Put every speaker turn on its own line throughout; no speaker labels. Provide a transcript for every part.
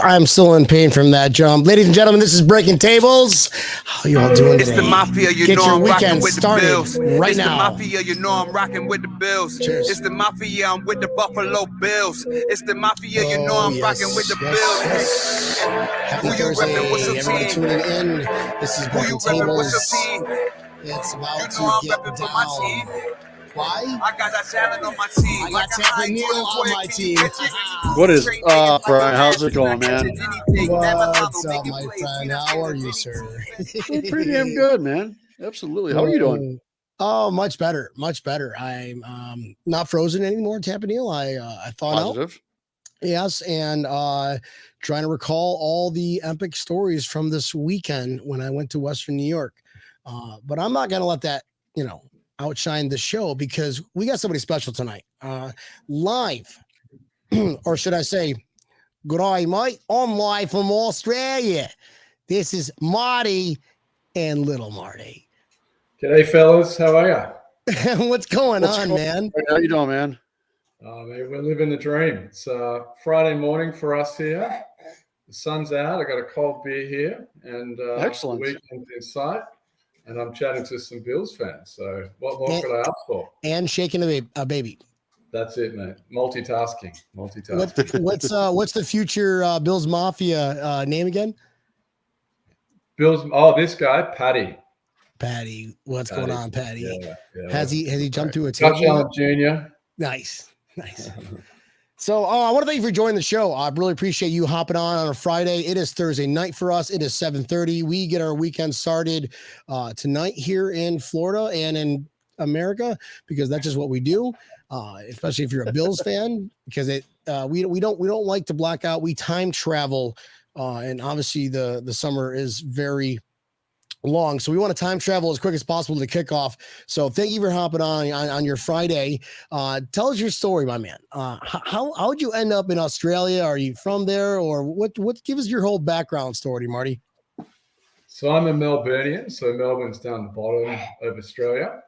I'm still in pain from that jump. Ladies and gentlemen, this is Breaking Tables. How you all doing today?
It's the Mafia, you
Get
know
your
I'm
weekend
rocking with the
started
Bills.
right
It's the
now.
Mafia, you know I'm rocking with the Bills.
Cheers.
It's the Mafia, I'm with the Buffalo Bills. It's the Mafia, you know
Oh,
I'm rocking with the Bills.
yes. Happy
Who you
Thursday,
reppin'? What's your
everybody
team?
tuning in. This is
Who
Breaking
you reppin'? What's
Tables.
your team?
It's about
You know
to
I'm
get
reppin' for my
down.
team.
Why?
I got that talent on my team.
I got Tampa Neal on my team.
What is up, Brian? How's it going, man?
What's up, my friend? How are you, sir?
Doing pretty damn good, man. Absolutely. How are you doing?
Oh, much better, much better. I'm not frozen anymore, Tampa Neal. I thawed out.
Positive.
Yes, and trying to recall all the epic stories from this weekend when I went to Western New York. But I'm not gonna let that, outshine the show because we got somebody special tonight. Live, or should I say, good day, mate. I'm live from Australia. This is Marty and Little Marty.
G'day, fellas. How are you?
What's going on, man?
How you doing, man?
Mate, we're living the dream. It's Friday morning for us here. The sun's out. I got a cold beer here, and
Excellent.
the weekend's in sight. And I'm chatting to some Bills fans. So what more could I ask for?
And shaking a baby.
That's it, mate. Multitasking.
What's the future Bills Mafia name again?
Bills. Oh, this guy, Paddy.
Patty, what's going on, Patty?
Yeah.
Has he jumped to a table?
Dutch Allen Jr.
Nice. So I want to thank you for joining the show. I really appreciate you hopping on a Friday. It is Thursday night for us. It is 7:30. We get our weekend started tonight here in Florida and in America because that's just what we do. Especially if you're a Bills fan, because we don't like to black out. We time travel, and obviously the summer is very long, so we want to time travel as quick as possible to kick off. So thank you for hopping on your Friday. Tell us your story, my man. How would you end up in Australia? Are you from there, or what give us your whole background story, Marty?
So I'm a Melburnian. So Melbourne's down the bottom of Australia.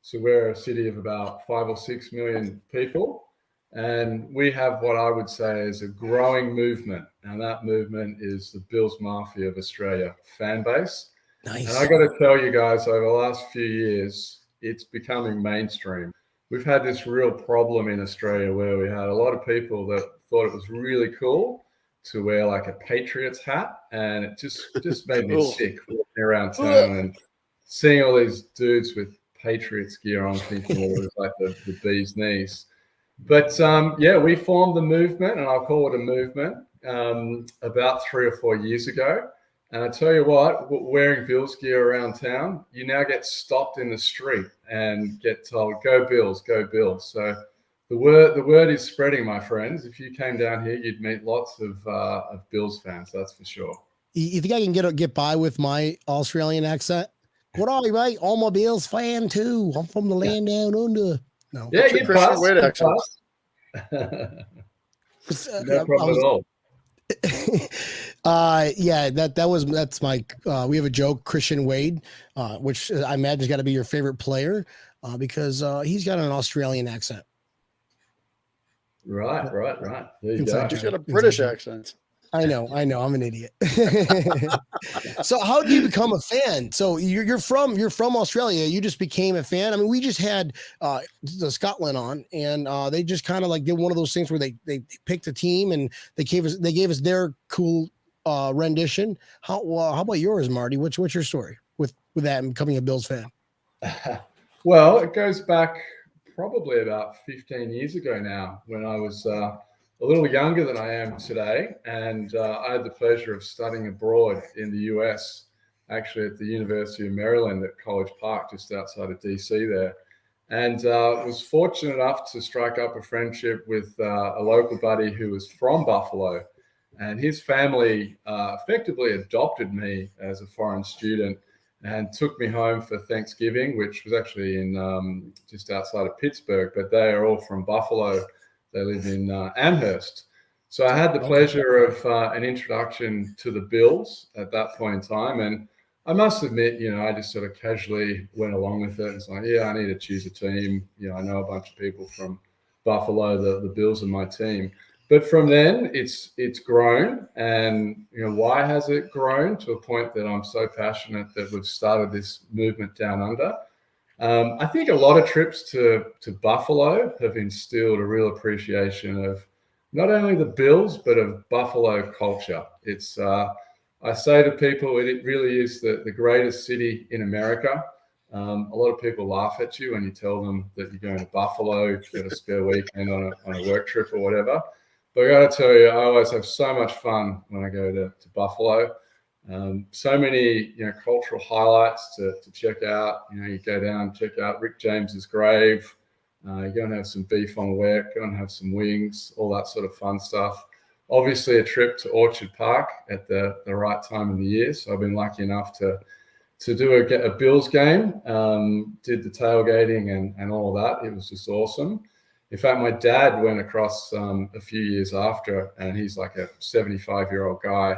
So we're a city of about 5 or 6 million people. And we have what I would say is a growing movement. And that movement is the Bills Mafia of Australia fan base.
Nice.
And I got to tell you guys, over the last few years, it's becoming mainstream. We've had this real problem in Australia where we had a lot of people that thought it was really cool to wear like a Patriots hat, and it just made me sick walking around town and seeing all these dudes with Patriots gear on, thinking it was like the bee's knees. But we formed the movement, and I'll call it a movement, about 3 or 4 years ago. And I tell you what, wearing Bills gear around town, you now get stopped in the street and get told, "Go Bills, go Bills." So the word is spreading, my friends. If you came down here, you'd meet lots of Bills fans. That's for sure.
You think I can get by with my Australian accent? What are you, mate? I'm a Bills fan too. I'm from the land down under. No.
Yeah, you pass. No problem at all.
That's my we have a joke, Christian Wade, which I imagine has got to be your favorite player because he's got an Australian accent.
Right. There you go.
He's got a British accent.
I know. I'm an idiot. So how did you become a fan? So you're from Australia. You just became a fan. I mean, we just had the Scotland on, and they just kind of like did one of those things where they picked a team and they gave us their cool rendition. How about yours, Marty? What's your story with that and becoming a Bills fan?
Well, it goes back probably about 15 years ago now, when I was a little younger than I am today, and I had the pleasure of studying abroad in the US, actually at the University of Maryland at College Park, just outside of DC there, and was fortunate enough to strike up a friendship with a local buddy who was from Buffalo, and his family effectively adopted me as a foreign student and took me home for Thanksgiving, which was actually in just outside of Pittsburgh, but they are all from Buffalo. They live in Amherst. So I had the pleasure of an introduction to the Bills at that point in time. And I must admit, I just sort of casually went along with it. It's like, yeah, I need to choose a team. I know a bunch of people from Buffalo, the Bills are my team. But from then, it's grown, and why has it grown to a point that I'm so passionate that we've started this movement down under? I think a lot of trips to Buffalo have instilled a real appreciation of not only the Bills but of Buffalo culture. It's I say to people, it really is the greatest city in America. A lot of people laugh at you when you tell them that you're going to Buffalo, you've got a spare weekend on a work trip or whatever. But I got to tell you, I always have so much fun when I go to Buffalo. So many cultural highlights to check out. You go down, check out Rick James's grave. You go and have some beef on Wick, go and have some wings, all that sort of fun stuff. Obviously, a trip to Orchard Park at the right time of the year. So I've been lucky enough to do a Bills game, did the tailgating and all of that. It was just awesome. In fact, my dad went across a few years after, and he's like a 75-year-old guy,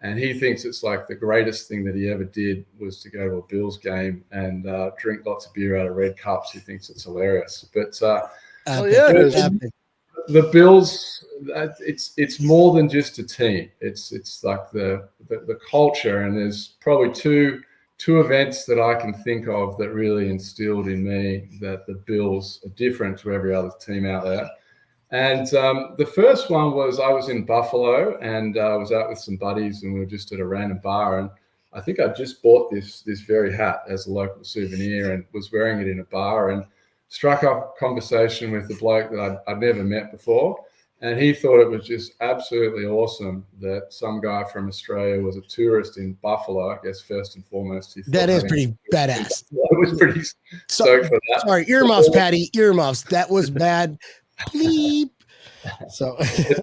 and he thinks it's like the greatest thing that he ever did was to go to a Bills game and drink lots of beer out of red cups. He thinks it's hilarious. But the Bills, it's more than just a team. It's like the culture, and there's probably two events that I can think of that really instilled in me that the Bills are different to every other team out there. And the first one was I was in Buffalo, and I was out with some buddies, and we were just at a random bar, and I think I just bought this very hat as a local souvenir and was wearing it in a bar, and struck up a conversation with the bloke that I'd never met before. And he thought it was just absolutely awesome that some guy from Australia was a tourist in Buffalo. I guess first and foremost,
that is pretty badass.
I was pretty stoked for that.
Sorry, earmuffs, Patty, earmuffs. That was bad. Bleep. So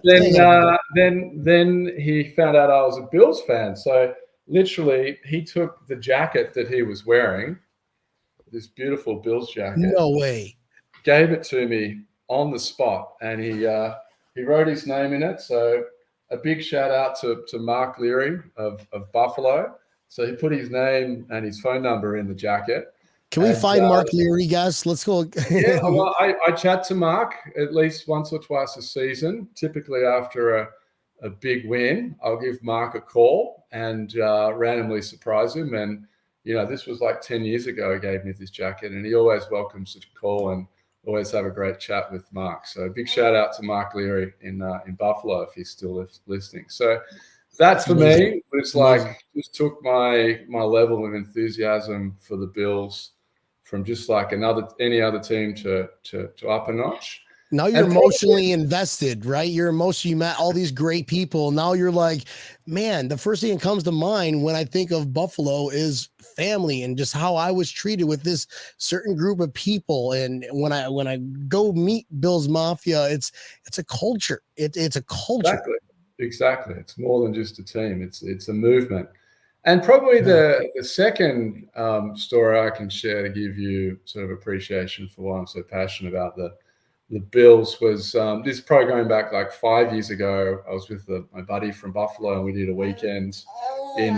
then he found out I was a Bills fan. So literally, he took the jacket that he was wearing, this beautiful Bills jacket.
No way.
Gave it to me on the spot, and he wrote his name in it. So a big shout out to Mark Leary of Buffalo. So he put his name and his phone number in the jacket.
Can we find Mark Leary, guys? Let's go.
Yeah, well, I chat to Mark at least once or twice a season. Typically after a big win, I'll give Mark a call and randomly surprise him. And, this was like 10 years ago he gave me this jacket, and he always welcomes a call and always have a great chat with Mark. So a big shout out to Mark Leary in Buffalo if he's still listening. So that for me was like just took my level of enthusiasm for the Bills from just like any other team to up a notch.
Now you're emotionally invested, right? You're emotionally, you met all these great people. Now you're like, man, the first thing that comes to mind when I think of Buffalo is family and just how I was treated with this certain group of people. And when I go meet Bills Mafia, it's a culture. It's a culture.
Exactly. It's more than just a team. It's a movement. And probably the second story I can share to give you sort of appreciation for why I'm so passionate about the Bills was this is probably going back like 5 years ago. I was with my buddy from Buffalo, and we did a weekend in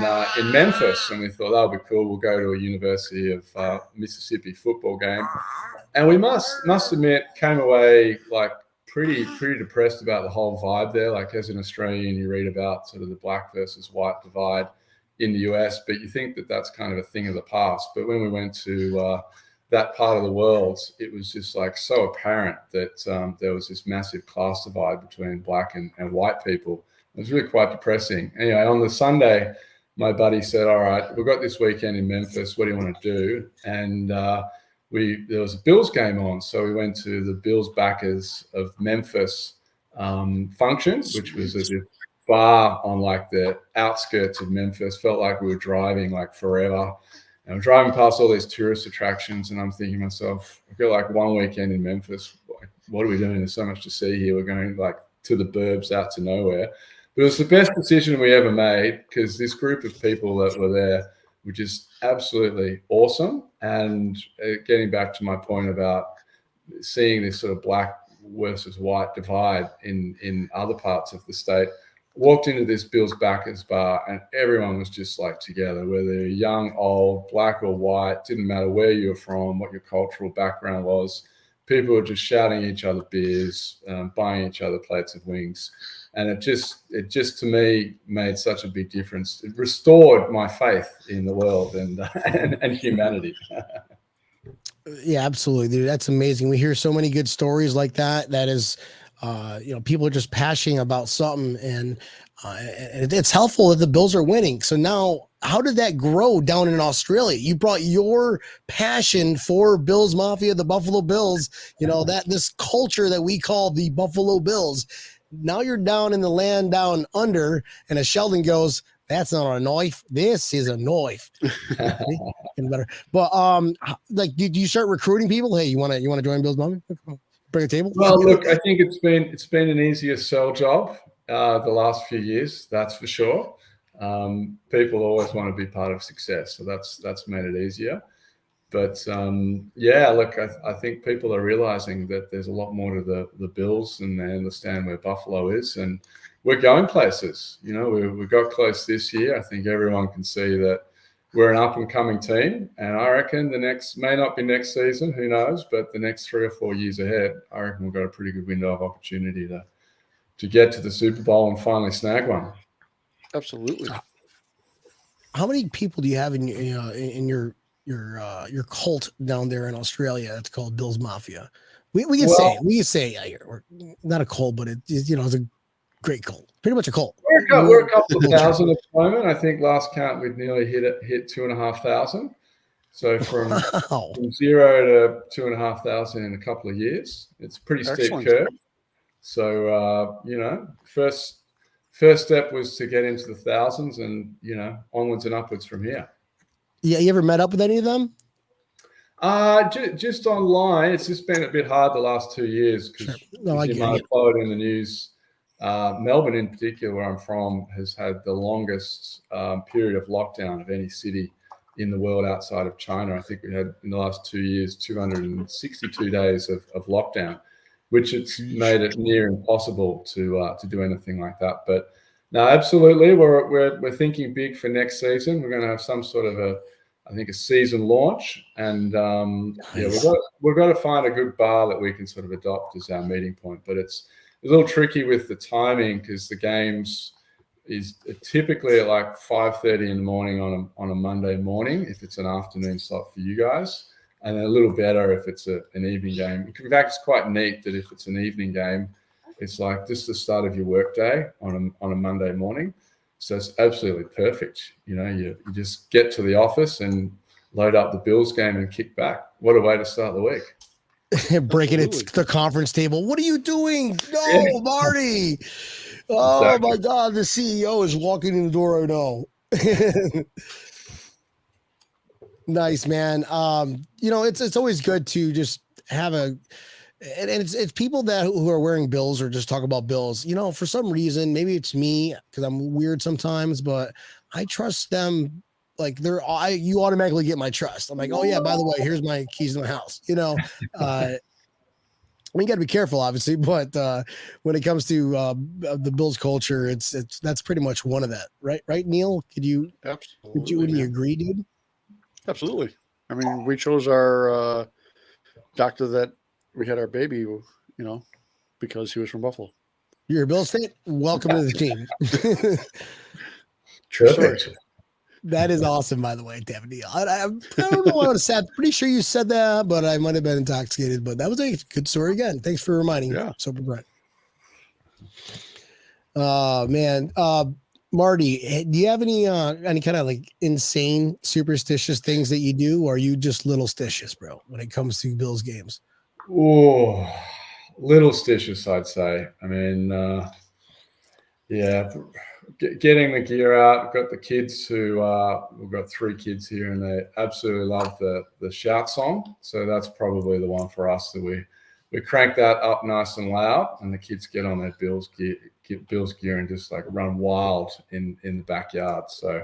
Memphis, and we thought that would be cool. We'll go to a University of Mississippi football game, and we must admit came away like pretty depressed about the whole vibe there. Like as an Australian, you read about sort of the black versus white divide in the US, but you think that that's kind of a thing of the past. But when we went to that part of the world, it was just like so apparent that there was this massive class divide between black and white people. It was really quite depressing. Anyway, on the Sunday, my buddy said, all right, we've got this weekend in Memphis. What do you want to do? And there was a Bills game on. So we went to the Bills backers of Memphis function, which was a bar on like the outskirts of Memphis. Felt like we were driving like forever. And I'm driving past all these tourist attractions, and I'm thinking to myself, I've got like one weekend in Memphis. What are we doing? There's so much to see here. We're going like to the burbs out to nowhere. But it was the best decision we ever made because this group of people that were there were just absolutely awesome. And getting back to my point about seeing this sort of black versus white divide in other parts of the state, walked into this Bills backers bar, and everyone was just like together, whether you're young, old, black or white, didn't matter where you were from, what your cultural background was. people were just shouting each other beers, buying each other plates of wings. And it just to me made such a big difference. It restored my faith in the world and humanity.
Yeah, absolutely, dude. That's amazing. We hear so many good stories like that. That is, people are just passionate about something, and it's helpful that the Bills are winning. So now, how did that grow down in Australia? You brought your passion for Bills Mafia, the Buffalo Bills, that this culture that we call the Buffalo Bills. Now you're down in the land down under, and as Sheldon goes, that's not a knife. This is a knife. Better. But did you start recruiting people? Hey, you want to join Bill's Mom? Bring a table.
Well, look, I think it's been an easier sell job the last few years. That's for sure. People always want to be part of success, so that's made it easier. But look, I think people are realizing that there's a lot more to the Bills, and they understand where Buffalo is, and we're going places. We got close this year. I think everyone can see that we're an up-and-coming team, and I reckon the next may not be next season, who knows, but the next 3 or 4 years ahead, I reckon we've got a pretty good window of opportunity to get to the Super Bowl and finally snag one.
Absolutely.
How many people do you have in your cult down there in Australia? That's called Bills Mafia. We can say we're not a cult, but it's a great cult. Pretty much a cult.
We're a couple of thousand at the moment. I think last count we'd nearly hit 2,500. So from 0 to 2,500 in a couple of years. It's a pretty steep curve. So first step was to get into the thousands, and onwards and upwards from here.
Yeah, you ever met up with any of them?
Just online. It's just been a bit hard the last 2 years because you might have followed in the news. Melbourne, in particular, where I'm from, has had the longest period of lockdown of any city in the world outside of China. I think we had in the last 2 years 262 days of lockdown, which it's made it near impossible to do anything like that. But no, absolutely, we're thinking big for next season. We're going to have some sort of a season launch, and
nice.
we've got to find a good bar that we can sort of adopt as our meeting point. But it's a little tricky with the timing because the games is typically at like 5:30 in the morning on a Monday morning if it's an afternoon slot for you guys, and a little better if it's an evening game. In fact, it's quite neat that if it's an evening game, it's like just the start of your workday on a Monday morning. So it's absolutely perfect. You just get to the office and load up the Bills game and kick back. What a way to start the week.
Breaking it the conference table. What are you doing? No, Marty. Oh exactly. My God, the CEO is walking in the door right now. Nice, man. It's always good to just have and it's people who are wearing Bills or just talk about Bills. For some reason, maybe it's me because I'm weird sometimes, but I trust them. Like you automatically get my trust. I'm like, oh yeah, by the way, here's my keys to my house. You got to be careful, obviously, but when it comes to the Bills culture, that's pretty much one of that, right? Right, Neil?
Absolutely.
Would you agree, dude?
Absolutely. I mean, we chose our doctor that we had our baby, because he was from Buffalo.
You're a Bills fan? Welcome to the team.
True story.
That is awesome, by the way, Daphne. I don't know what I would have said. Pretty sure you said that, but I might have been intoxicated. But that was a good story again. Thanks for reminding me. Sober Brent. Man. Marty, do you have any kind of like insane superstitious things that you do, or are you just little stitious, bro, when it comes to Bills games?
Oh, little stitious, I'd say. I mean, getting the gear out. We've got the kids we've got 3 kids here, and they absolutely love the shout song. So that's probably the one for us that we crank that up nice and loud, and the kids get on their Bills gear and just like run wild in the backyard. So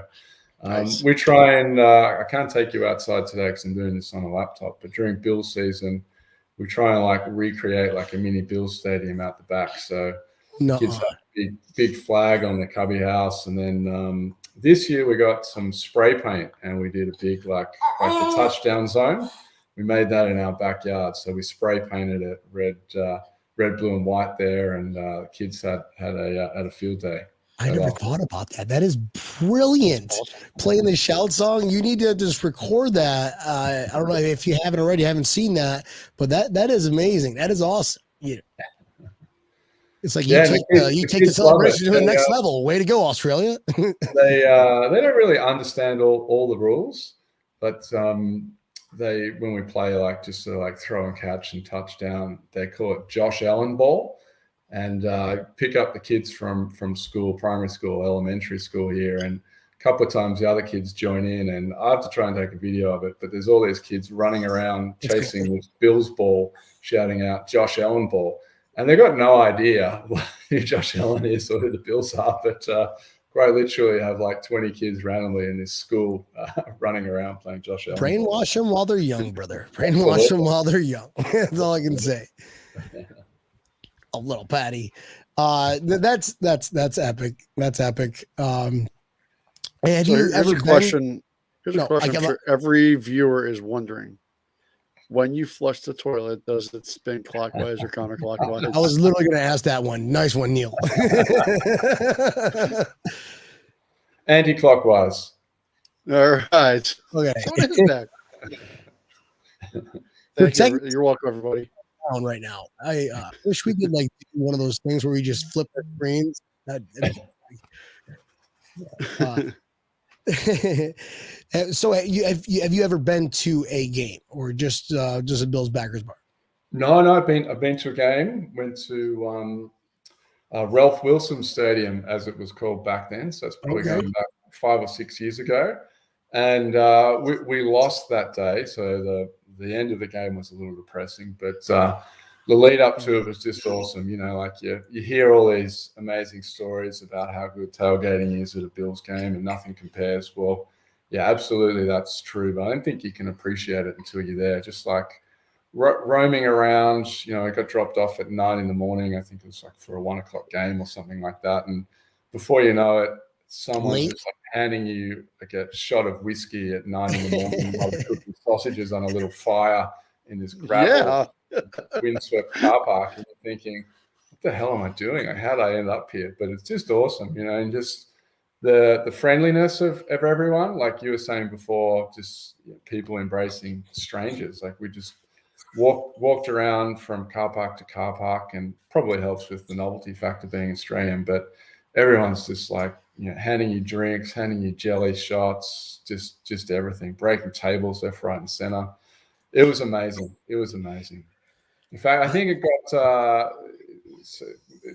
nice. We try and I can't take you outside today because I'm doing this on a laptop, but during Bills season, we try and like recreate like a mini Bills stadium out the back. So kids have a big flag on the cubby house, and then this year we got some spray paint, and we did a big like the touchdown zone. we made that in our backyard. So we spray painted it red, blue, and white there, and the kids had a field day.
I never thought about that. That is brilliant.
Awesome.
Playing the shout song. You need to just record that. I don't know if you haven't already, haven't seen that, but that is amazing. That is awesome. Yeah. It's like you take the celebration to the next level. Way to go, Australia.
They don't really understand all the rules, but when we play like just to like throw and catch and touchdown, they call it Josh Allen ball, and pick up the kids from school, primary school, elementary school here, and a couple of times the other kids join in, and I have to try and take a video of it, but there's all these kids running around chasing this Bills ball, shouting out Josh Allen ball. And they got no idea who Josh Allen is or who the Bills are, but quite literally have like 20 kids randomly in this school running around playing Josh Allen.
Brainwash them while they're young, brother. Brainwash them while they're young. That's all I can say. A little Patty. That's epic. That's epic. And
here's a question. Here's a question I'm sure every viewer is wondering. When you flush the toilet, does it spin clockwise or counterclockwise?
I was literally going to ask that one. Nice one, Neil.
Anti-clockwise.
All right.
Okay.
What is that? Thank you. You're welcome, everybody.
Right now, I wish we could like do one of those things where we just flip the screens. So have you ever been to a game or just a Bills backers bar?
No, I've been to a game. Went to Ralph Wilson Stadium, as it was called back then. So it's probably going back 5 or 6 years ago, and we lost that day. So the end of the game was a little depressing, but the lead up to it was just awesome. You know, like you hear all these amazing stories about how good tailgating is at a Bills game, and nothing compares. Well, yeah, absolutely, that's true. But I don't think you can appreciate it until you're there. Just like roaming around, you know, I got dropped off at 9 in the morning. I think it was like for a 1 o'clock game or something like that. And before you know it, someone's just like handing you like a shot of whiskey at 9 in the morning while they're cooking sausages on a little fire in this gravel windswept car park. And you're thinking, what the hell am I doing? Like, how did I end up here? But it's just awesome, you know, and just the friendliness of everyone, like you were saying before, just people embracing strangers. Like we just walked around from car park to car park, and probably helps with the novelty factor being Australian, but everyone's just like, you know, handing you drinks, handing you jelly shots, just everything, breaking tables left, right, and center. It was amazing. It was amazing. In fact, I think it got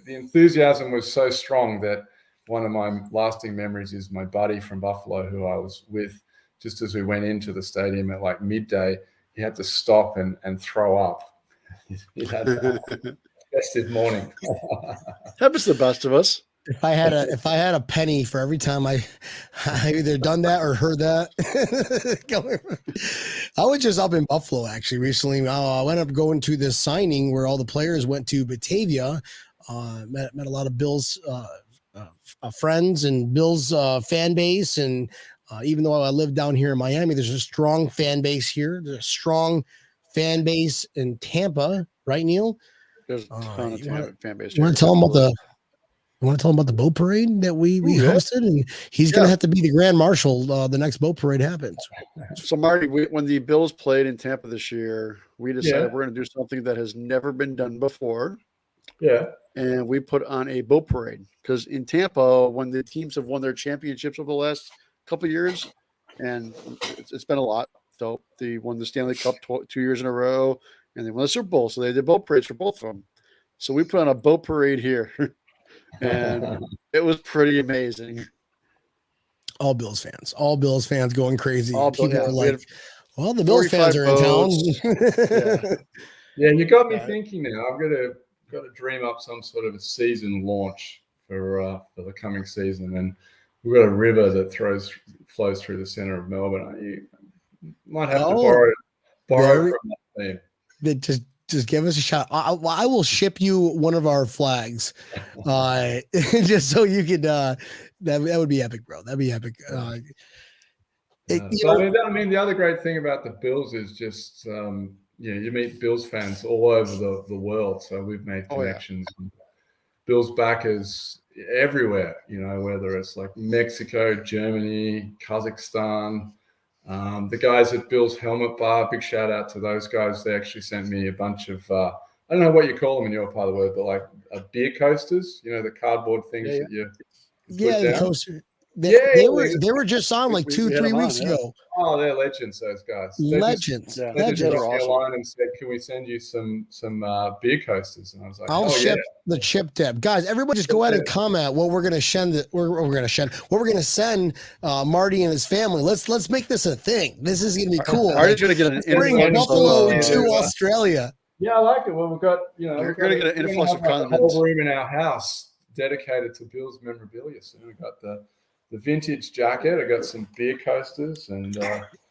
the enthusiasm was so strong that one of my lasting memories is my buddy from Buffalo, who I was with just as we went into the stadium at like midday. He had to stop and throw up. He had a festive morning.
Happens to the best of us.
If I had a penny for every time I either done that or heard that, I was just up in Buffalo actually recently. I went up going to this signing where all the players went to Batavia. Met a lot of Bills friends and Bills fan base, and even though I live down here in Miami, there's a strong fan base here. There's a strong fan base in Tampa, right, Neil?
There's a ton of fan base.
You want to tell them about the boat parade that we hosted? And he's going to have to be the grand marshal the next boat parade happens.
So, Marty, when the Bills played in Tampa this year, we decided we're going to do something that has never been done before.
Yeah.
And we put on a boat parade because in Tampa, when the teams have won their championships over the last couple of years, and it's been a lot. So they won the Stanley Cup 2 years in a row, and they won the Super Bowl. So they did boat parades for both of them. So we put on a boat parade here. And it was pretty amazing.
All Bills fans going crazy.
People
are like, well, the Bills fans are in town.
Yeah, you got me thinking now. I've got to dream up some sort of a season launch for the coming season, and we've got a river that flows through the center of Melbourne. You might have to borrow from that team.
Just give us a shot. I will ship you one of our flags, just so you could. That would be epic, bro. That'd be epic.
I mean, the other great thing about the Bills is just, you meet Bills fans all over the world. So we've made connections. Bills backers everywhere, whether it's like Mexico, Germany, Kazakhstan. The guys at Bill's Helmet Bar, big shout out to those guys. They actually sent me a bunch of, I don't know what you call them in your part of the world, but like beer coasters, the cardboard things that you put down.
The coaster. They were just on like 2-3 weeks ago.
Oh, they're legends, those guys.
Legends.
They just dropped me a line and said, "Can we send you some beer coasters?" And I was like,
"I'll ship the chip tip, guys. Everybody, just go ahead and comment what we're gonna send. What we're gonna send Marty and his family. Let's make this a thing. This is gonna be cool.
Marty's gonna get an
bring Buffalo to Australia.
Yeah, I like it. Well, we've got
we're gonna get an influx of
content. A whole room in our house dedicated to Bill's memorabilia. So we got the vintage jacket. I got some beer coasters and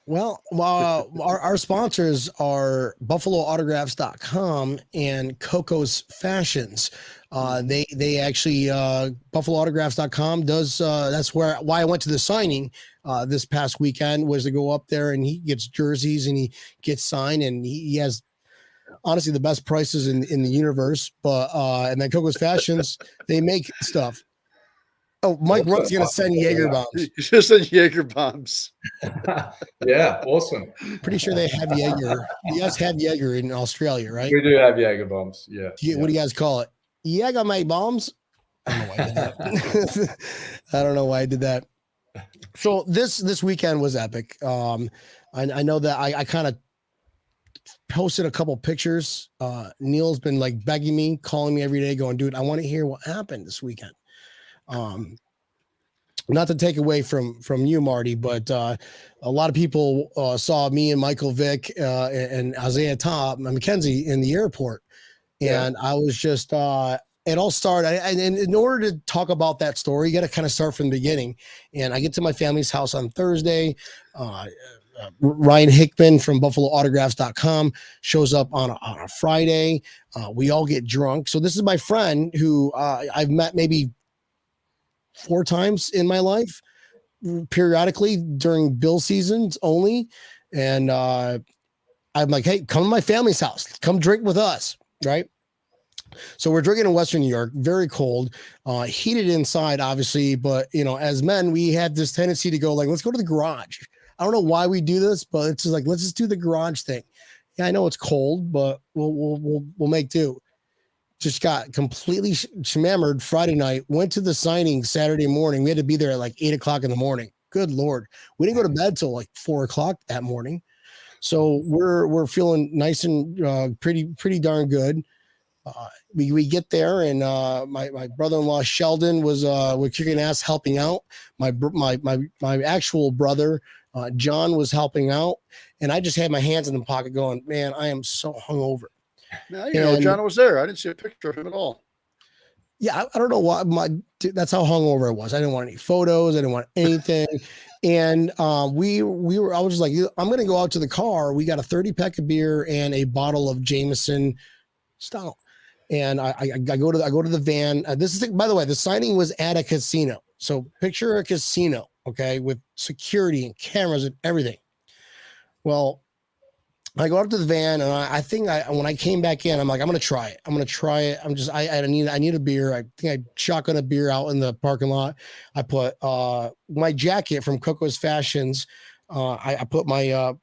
our sponsors are buffaloautographs.com and Coco's Fashions. They actually buffaloautographs.com does that's why I went to the signing this past weekend, was to go up there, and he gets jerseys and he gets signed, and he has honestly the best prices in the universe. But and then Coco's Fashions, they make stuff. Oh, Mike Rutt's going to send Jaeger bombs.
He's going to send Jaeger bombs.
Yeah, awesome.
Pretty sure they have Jaeger. You guys have Jaeger in Australia, right?
We do have Jaeger bombs, yeah.
What do you guys call it? Jaeger mate bombs? I don't know why I did that. I don't know why I did that. So this weekend was epic. I know that I kind of posted a couple pictures. Neil's been like begging me, calling me every day, going, "Dude, I want to hear what happened this weekend." Not to take away from you, Marty, but a lot of people saw me and Michael Vick and Isaiah Top and McKenzie in the airport, and I was just it all started. And in order to talk about that story, you got to kind of start from the beginning. And I get to my family's house on Thursday. Ryan Hickman from buffaloautographs.com shows up on a Friday. We all get drunk. So this is my friend who I've met maybe 4 times in my life, periodically during bill seasons only. And I'm like, "Hey, come to my family's house, come drink with us." Right. So we're drinking in Western New York, very cold, heated inside, obviously. But, as men, we had this tendency to go like, "Let's go to the garage." I don't know why we do this, but it's just like, let's just do the garage thing. Yeah, I know it's cold, but we'll make do. Just got completely shammered Friday night, went to the signing Saturday morning. We had to be there at like 8:00 in the morning. Good Lord. We didn't go to bed till like 4:00 that morning. So we're feeling nice and pretty darn good. We get there, and my brother-in-law Sheldon was kicking ass helping out. My actual brother John was helping out, and I just had my hands in the pocket going, "Man, I am so hungover."
Now, John was there. I didn't see a picture of him at all.
Yeah, I don't know why. That's how hungover I was. I didn't want any photos. I didn't want anything. And we were. I was just like, "I'm going to go out to the car." We got a 30-pack of beer and a bottle of Jameson Stout. And I go to the van. This is, by the way, the signing was at a casino. So picture a casino, okay, with security and cameras and everything. Well, I go up to the van, and I think when I came back in, I'm like, I'm gonna try it. I need a beer. I think I shotgun a beer out in the parking lot. I put my jacket from Coco's Fashions. I put my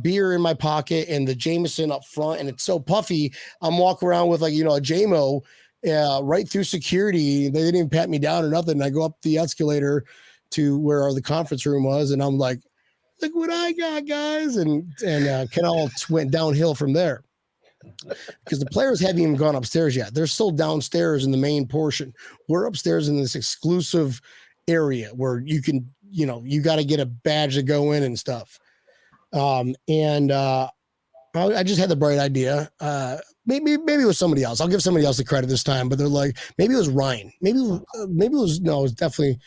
beer in my pocket and the Jameson up front, and it's so puffy. I'm walking around with like, a JMO right through security. They didn't even pat me down or nothing. I go up the escalator to where the conference room was, and I'm like, "Look what I got, guys." And Ken all went downhill from there, because the players haven't even gone upstairs yet. They're still downstairs in the main portion. We're upstairs in this exclusive area where you can, you got to get a badge to go in and stuff. I just had the bright idea. Maybe it was somebody else. I'll give somebody else the credit this time, but they're like, maybe it was Ryan. Maybe it was definitely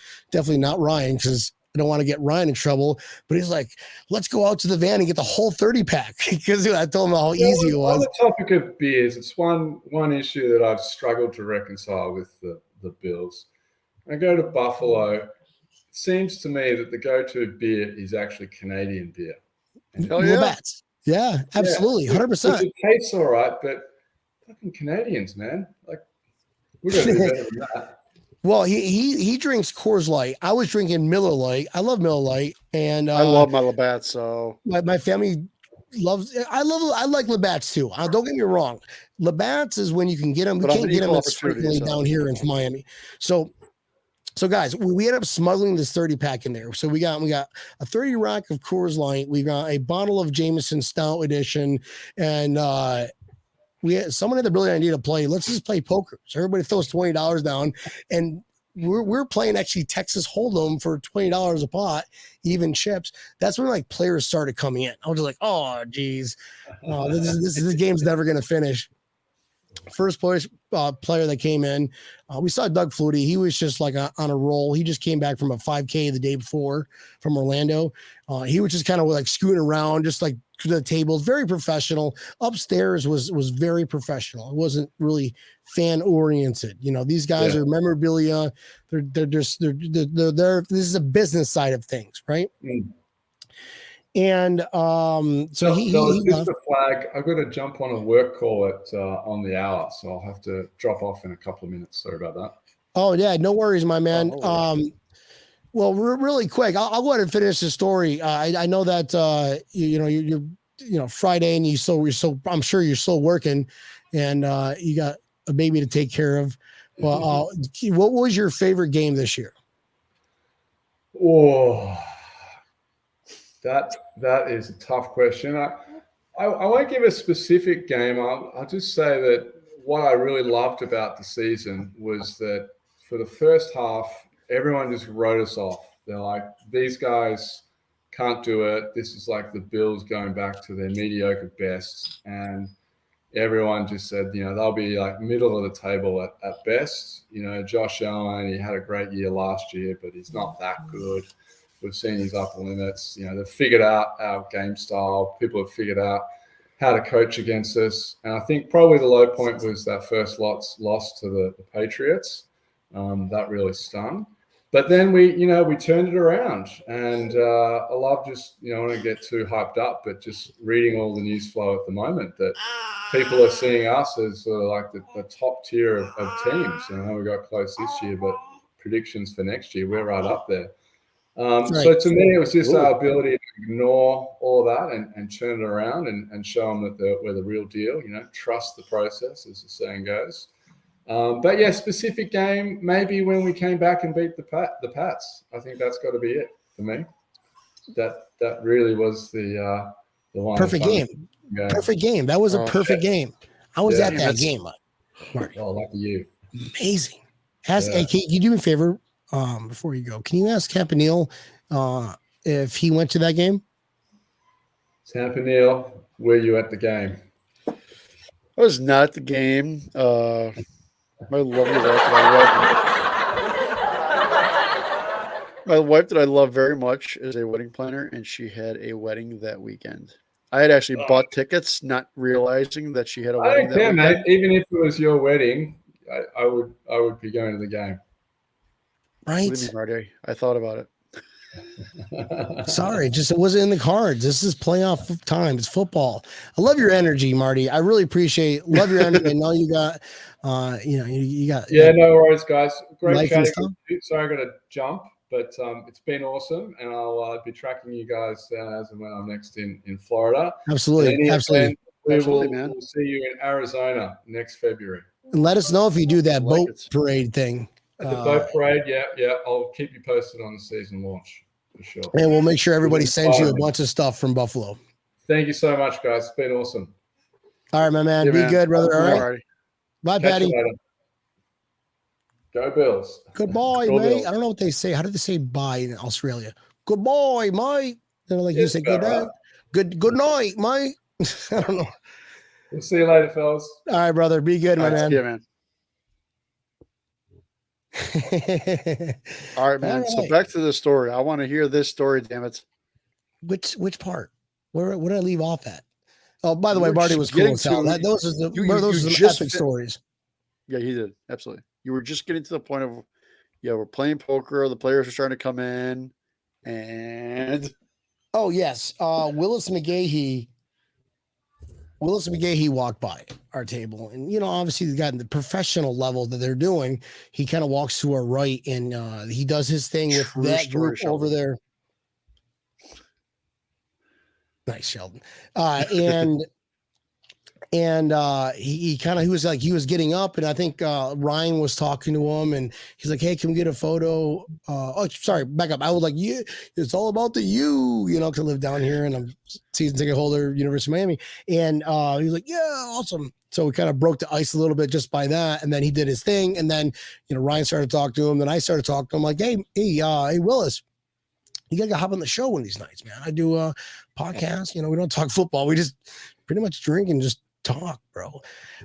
not Ryan, because I don't want to get Ryan in trouble. But he's like, "Let's go out to the van and get the whole 30-pack." Because I told him how easy it was.
On the topic of beers, it's one issue that I've struggled to reconcile with the Bills. I go to Buffalo. seems to me that the go-to beer is actually Canadian beer.
Hell yeah.
Labatt's. Yeah, absolutely, 100%.
It tastes all right, but fucking Canadians, man, like we got to do better than that.
Well, he drinks Coors Light. I was drinking Miller Lite. I love Miller Lite, and
I love my Labatt. So
my family loves. I like Labatt's too. Don't get me wrong. Labatt's is when you can get them. We
But on
can't
an
get them
equal
as
opportunity,
frequently
so.
down here in Miami. So guys, we ended up smuggling this 30 pack in there. So we got a 30 rack of Coors Light. We got a bottle of Jameson Stout Edition, and someone had the brilliant idea to play. Let's just play poker. So everybody throws $20 down, and we're playing actually Texas Hold'em for $20 a pot, even chips. That's when like players started coming in. I was just like, oh geez, this game's never gonna finish. First player that came in, we saw Doug Flutie. He was just like on a roll. He just came back from a 5K the day before from Orlando. He was just kind of like scooting around, just like to the tables, very professional. Upstairs was very professional. It wasn't really fan oriented. You know, these guys are memorabilia. They're this is a business side of things, right?
Mm.
And so he
just a flag. I've got to jump on a work call on the hour, so I'll have to drop off in a couple of minutes. Sorry about that.
Oh yeah, no worries, my man.
Oh,
Well, really quick, I'll go ahead and finish the story. I know that you're Friday, and I'm sure you're still working, and you got a baby to take care of. Well, what was your favorite game this year?
Oh, that is a tough question. I won't give a specific game. I'll just say that what I really loved about the season was that for the first half, everyone just wrote us off. They're like, these guys can't do it. This is like the Bills going back to their mediocre best. And everyone just said, they'll be like middle of the table at best. Josh Allen, he had a great year last year, but he's not that good. We've seen his upper limits. They've figured out our game style. People have figured out how to coach against us. And I think probably the low point was that first loss to the Patriots. That really stung. But then we turned it around. And I love just, I don't want to get too hyped up, but just reading all the news flow at the moment that people are seeing us as sort of like the top tier of teams. I know we got close this year, but predictions for next year, we're right up there. So to me, it was just our ability to ignore all of that and turn it around and show them that we're the real deal. Trust the process, as the saying goes. But yeah, specific game, maybe when we came back and beat the Pats. I think that's got to be it for me. That really was the one.
Perfect game. Perfect game. That was a perfect game. I was at that game, Marty.
Oh, lucky you.
Amazing. Hey, can you do me a favor? Before you go, can you ask Campanile if he went to that game?
Campanile, were you at the game?
I was not at the game. My lovely wife that I love very much is a wedding planner, and she had a wedding that weekend. I had actually bought tickets, not realizing that she had a wedding that weekend.
Mate. Even if it was your wedding, I would be going to the game.
Right.
What do you mean, Marty? I thought about it.
Sorry, it wasn't in the cards. This is playoff time. It's football. I love your energy, Marty. I really love your energy. I know you got, you got.
Yeah, no worries, guys. Great chatting. Sorry, I got to jump, but it's been awesome, and I'll be tracking you guys down as and when I'm next in Florida.
Absolutely, absolutely.
We'll see you in Arizona next February.
And let us know if you do that boat parade thing.
At the boat parade, yeah. I'll keep you posted on the season launch for sure.
And we'll make sure everybody sends you a bunch of stuff from Buffalo.
Thank you so much, guys. It's been awesome.
All right, my man. Be good, brother. All right. Bye, Patty.
Go Bills.
Goodbye, mate. I don't know what they say. How do they say bye in Australia? Goodbye, mate. You say good night. Good night, mate. I don't know.
We'll see you later, fellas.
All right, brother. Be good, my man.
Yeah, man. All right, man. So back to the story. I want to hear this story, damn it.
Which part? Where did I leave off at? Oh, by the way, Marty was cool as hell. Those are some epic stories.
Yeah, he did. Absolutely. You were just getting to the point of we're playing poker. The players are starting to come in, and
Oh yes, Willis McGahee walked by our table, and obviously the guy in the professional level that they're doing, he kind of walks to our right, and he does his thing with
True
that
story,
group over
Sheldon.
there. Nice, Sheldon. And he was getting up, and I think Ryan was talking to him, and he's like, "Hey, can we get a photo?" Oh, sorry, back up. I was like, "Yeah, it's all about the you," because I live down here and I'm season ticket holder, University of Miami, and he was like, "Yeah, awesome." So we kind of broke the ice a little bit just by that, and then he did his thing, and then Ryan started to talk to him, then I started talking to him, like, "Hey, Willis, you gotta hop on the show one of these nights, man. I do a podcast. We don't talk football. We just pretty much drink and just talk, bro.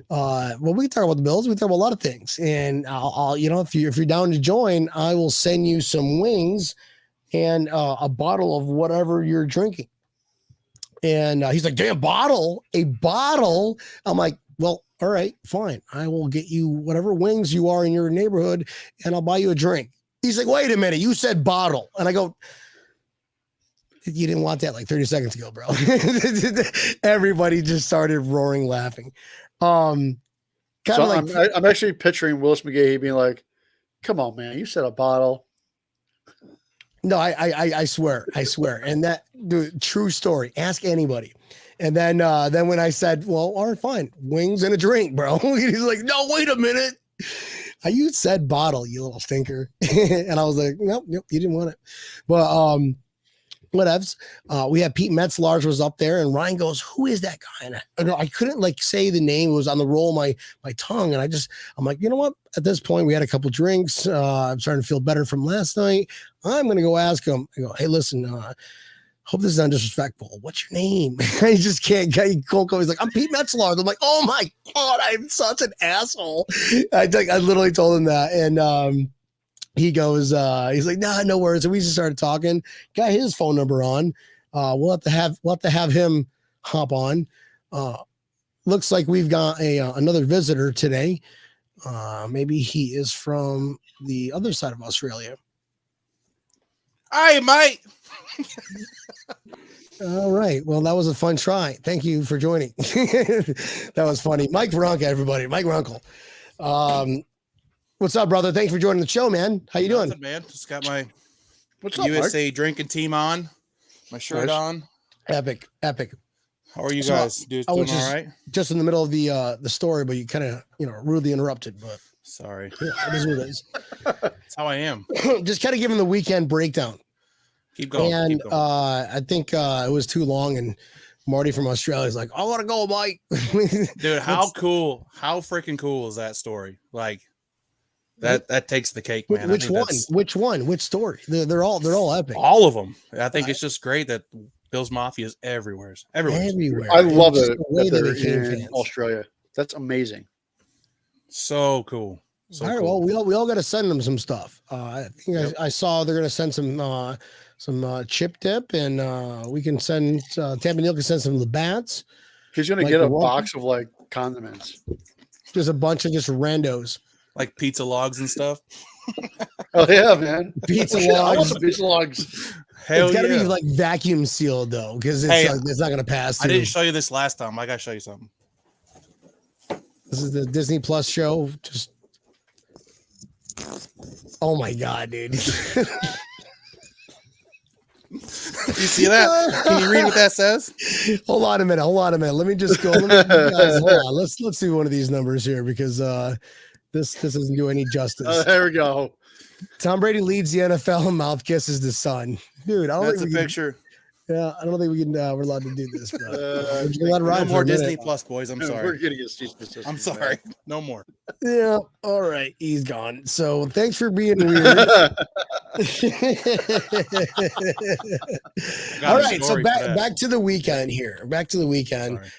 Well, we can talk about the Bills. We can talk about a lot of things. And I'll if you're down to join, I will send you some wings and a bottle of whatever you're drinking." And he's like, "Damn, a bottle." I'm like, "Well, all right, fine. I will get you whatever wings you are in your neighborhood, and I'll buy you a drink." He's like, "Wait a minute, you said bottle." And I go, "You didn't want that like 30 seconds ago, bro." Everybody just started roaring laughing. I'm
actually picturing Willis McGahee being like, "Come on, man, you said a bottle."
No, I swear. And that, dude, true story. Ask anybody. And then when I said, "Well, all right, fine, wings and a drink, bro," he's like, "No, wait a minute. You said bottle, you little stinker." And I was like, "Nope, you didn't want it." But whatevs. We had Pete Metzlar's was up there, and Ryan goes, "Who is that guy?" And I couldn't say the name. It was on the roll of my tongue, and I'm like, you know what? At this point, we had a couple drinks. I'm starting to feel better from last night. I'm gonna go ask him. I go, "Hey, listen, hope this is not disrespectful. What's your name?" I just can't get cold. He's like, "I'm Pete Metzlar." I'm like, "Oh my god, I'm such an asshole." I literally told him that, and he goes, he's like, "Nah, no worries." So we just started talking, got his phone number on. We'll have to have him hop on. Looks like we've got another visitor today. Maybe he is from the other side of Australia.
Hi, mate.
All right. Well, that was a fun try. Thank you for joining. That was funny. Mike Veronka, everybody. Mike Runkle. What's up, brother? Thanks for joining the show, man. How you doing?
Nothing, man. Just got my
What's up,
USA
Mike?
drinking team on, my shirt on.
Epic.
How are you
So,
guys? Doing
I was
all right?
just in the middle of the story, but you kind of rudely interrupted. But
Sorry.
yeah, it is what it is.
That's how I am.
Just kind of giving the weekend breakdown.
Keep going.
And
keep going.
I think it was too long, and Marty from Australia is like, "I want to go, Mike."
Dude, how freaking cool is that story? Like that takes the cake, man.
Which one? Which story? They're all epic.
All of them. I think it's just great that Bill's Mafia is everywhere.
Everywhere.
I love
It's
it
just the way
that
they became
they're in
fans.
Australia. That's amazing.
So cool. So
all right,
cool.
well, we all got to send them some stuff. I think I saw they're going to send some chip dip, and we can send Tampa Neal can send some Labatt's.
He's gonna get a box of like condiments.
There's a bunch of just randos.
Like pizza logs and stuff.
Oh yeah, man.
Pizza
I want
logs.
some pizza logs.
Hell
It's got to
yeah.
be like vacuum sealed though, because it's not going to pass.
I didn't show you this last time. I gotta show you something.
This is the Disney Plus show. Just oh my god, dude!
You see that? Can you read what that says?
Hold on a minute. Let me just go. Guys, hold on. Let's see one of these numbers here because this doesn't do any justice.
There we go.
Tom Brady leads the NFL and mouth kisses the son. Dude, I don't
That's a
think we
picture.
can, yeah, I don't think we can. We're allowed to do this, bro. We're just gonna let it
No
ride for
more
a minute.
Disney Plus, boys. I'm
We're
sorry.
getting a cease and desist.
I'm sorry. No more.
Yeah. All right. He's gone. So thanks for being weird. All right. So back to the weekend here. Back to the weekend.
Sorry.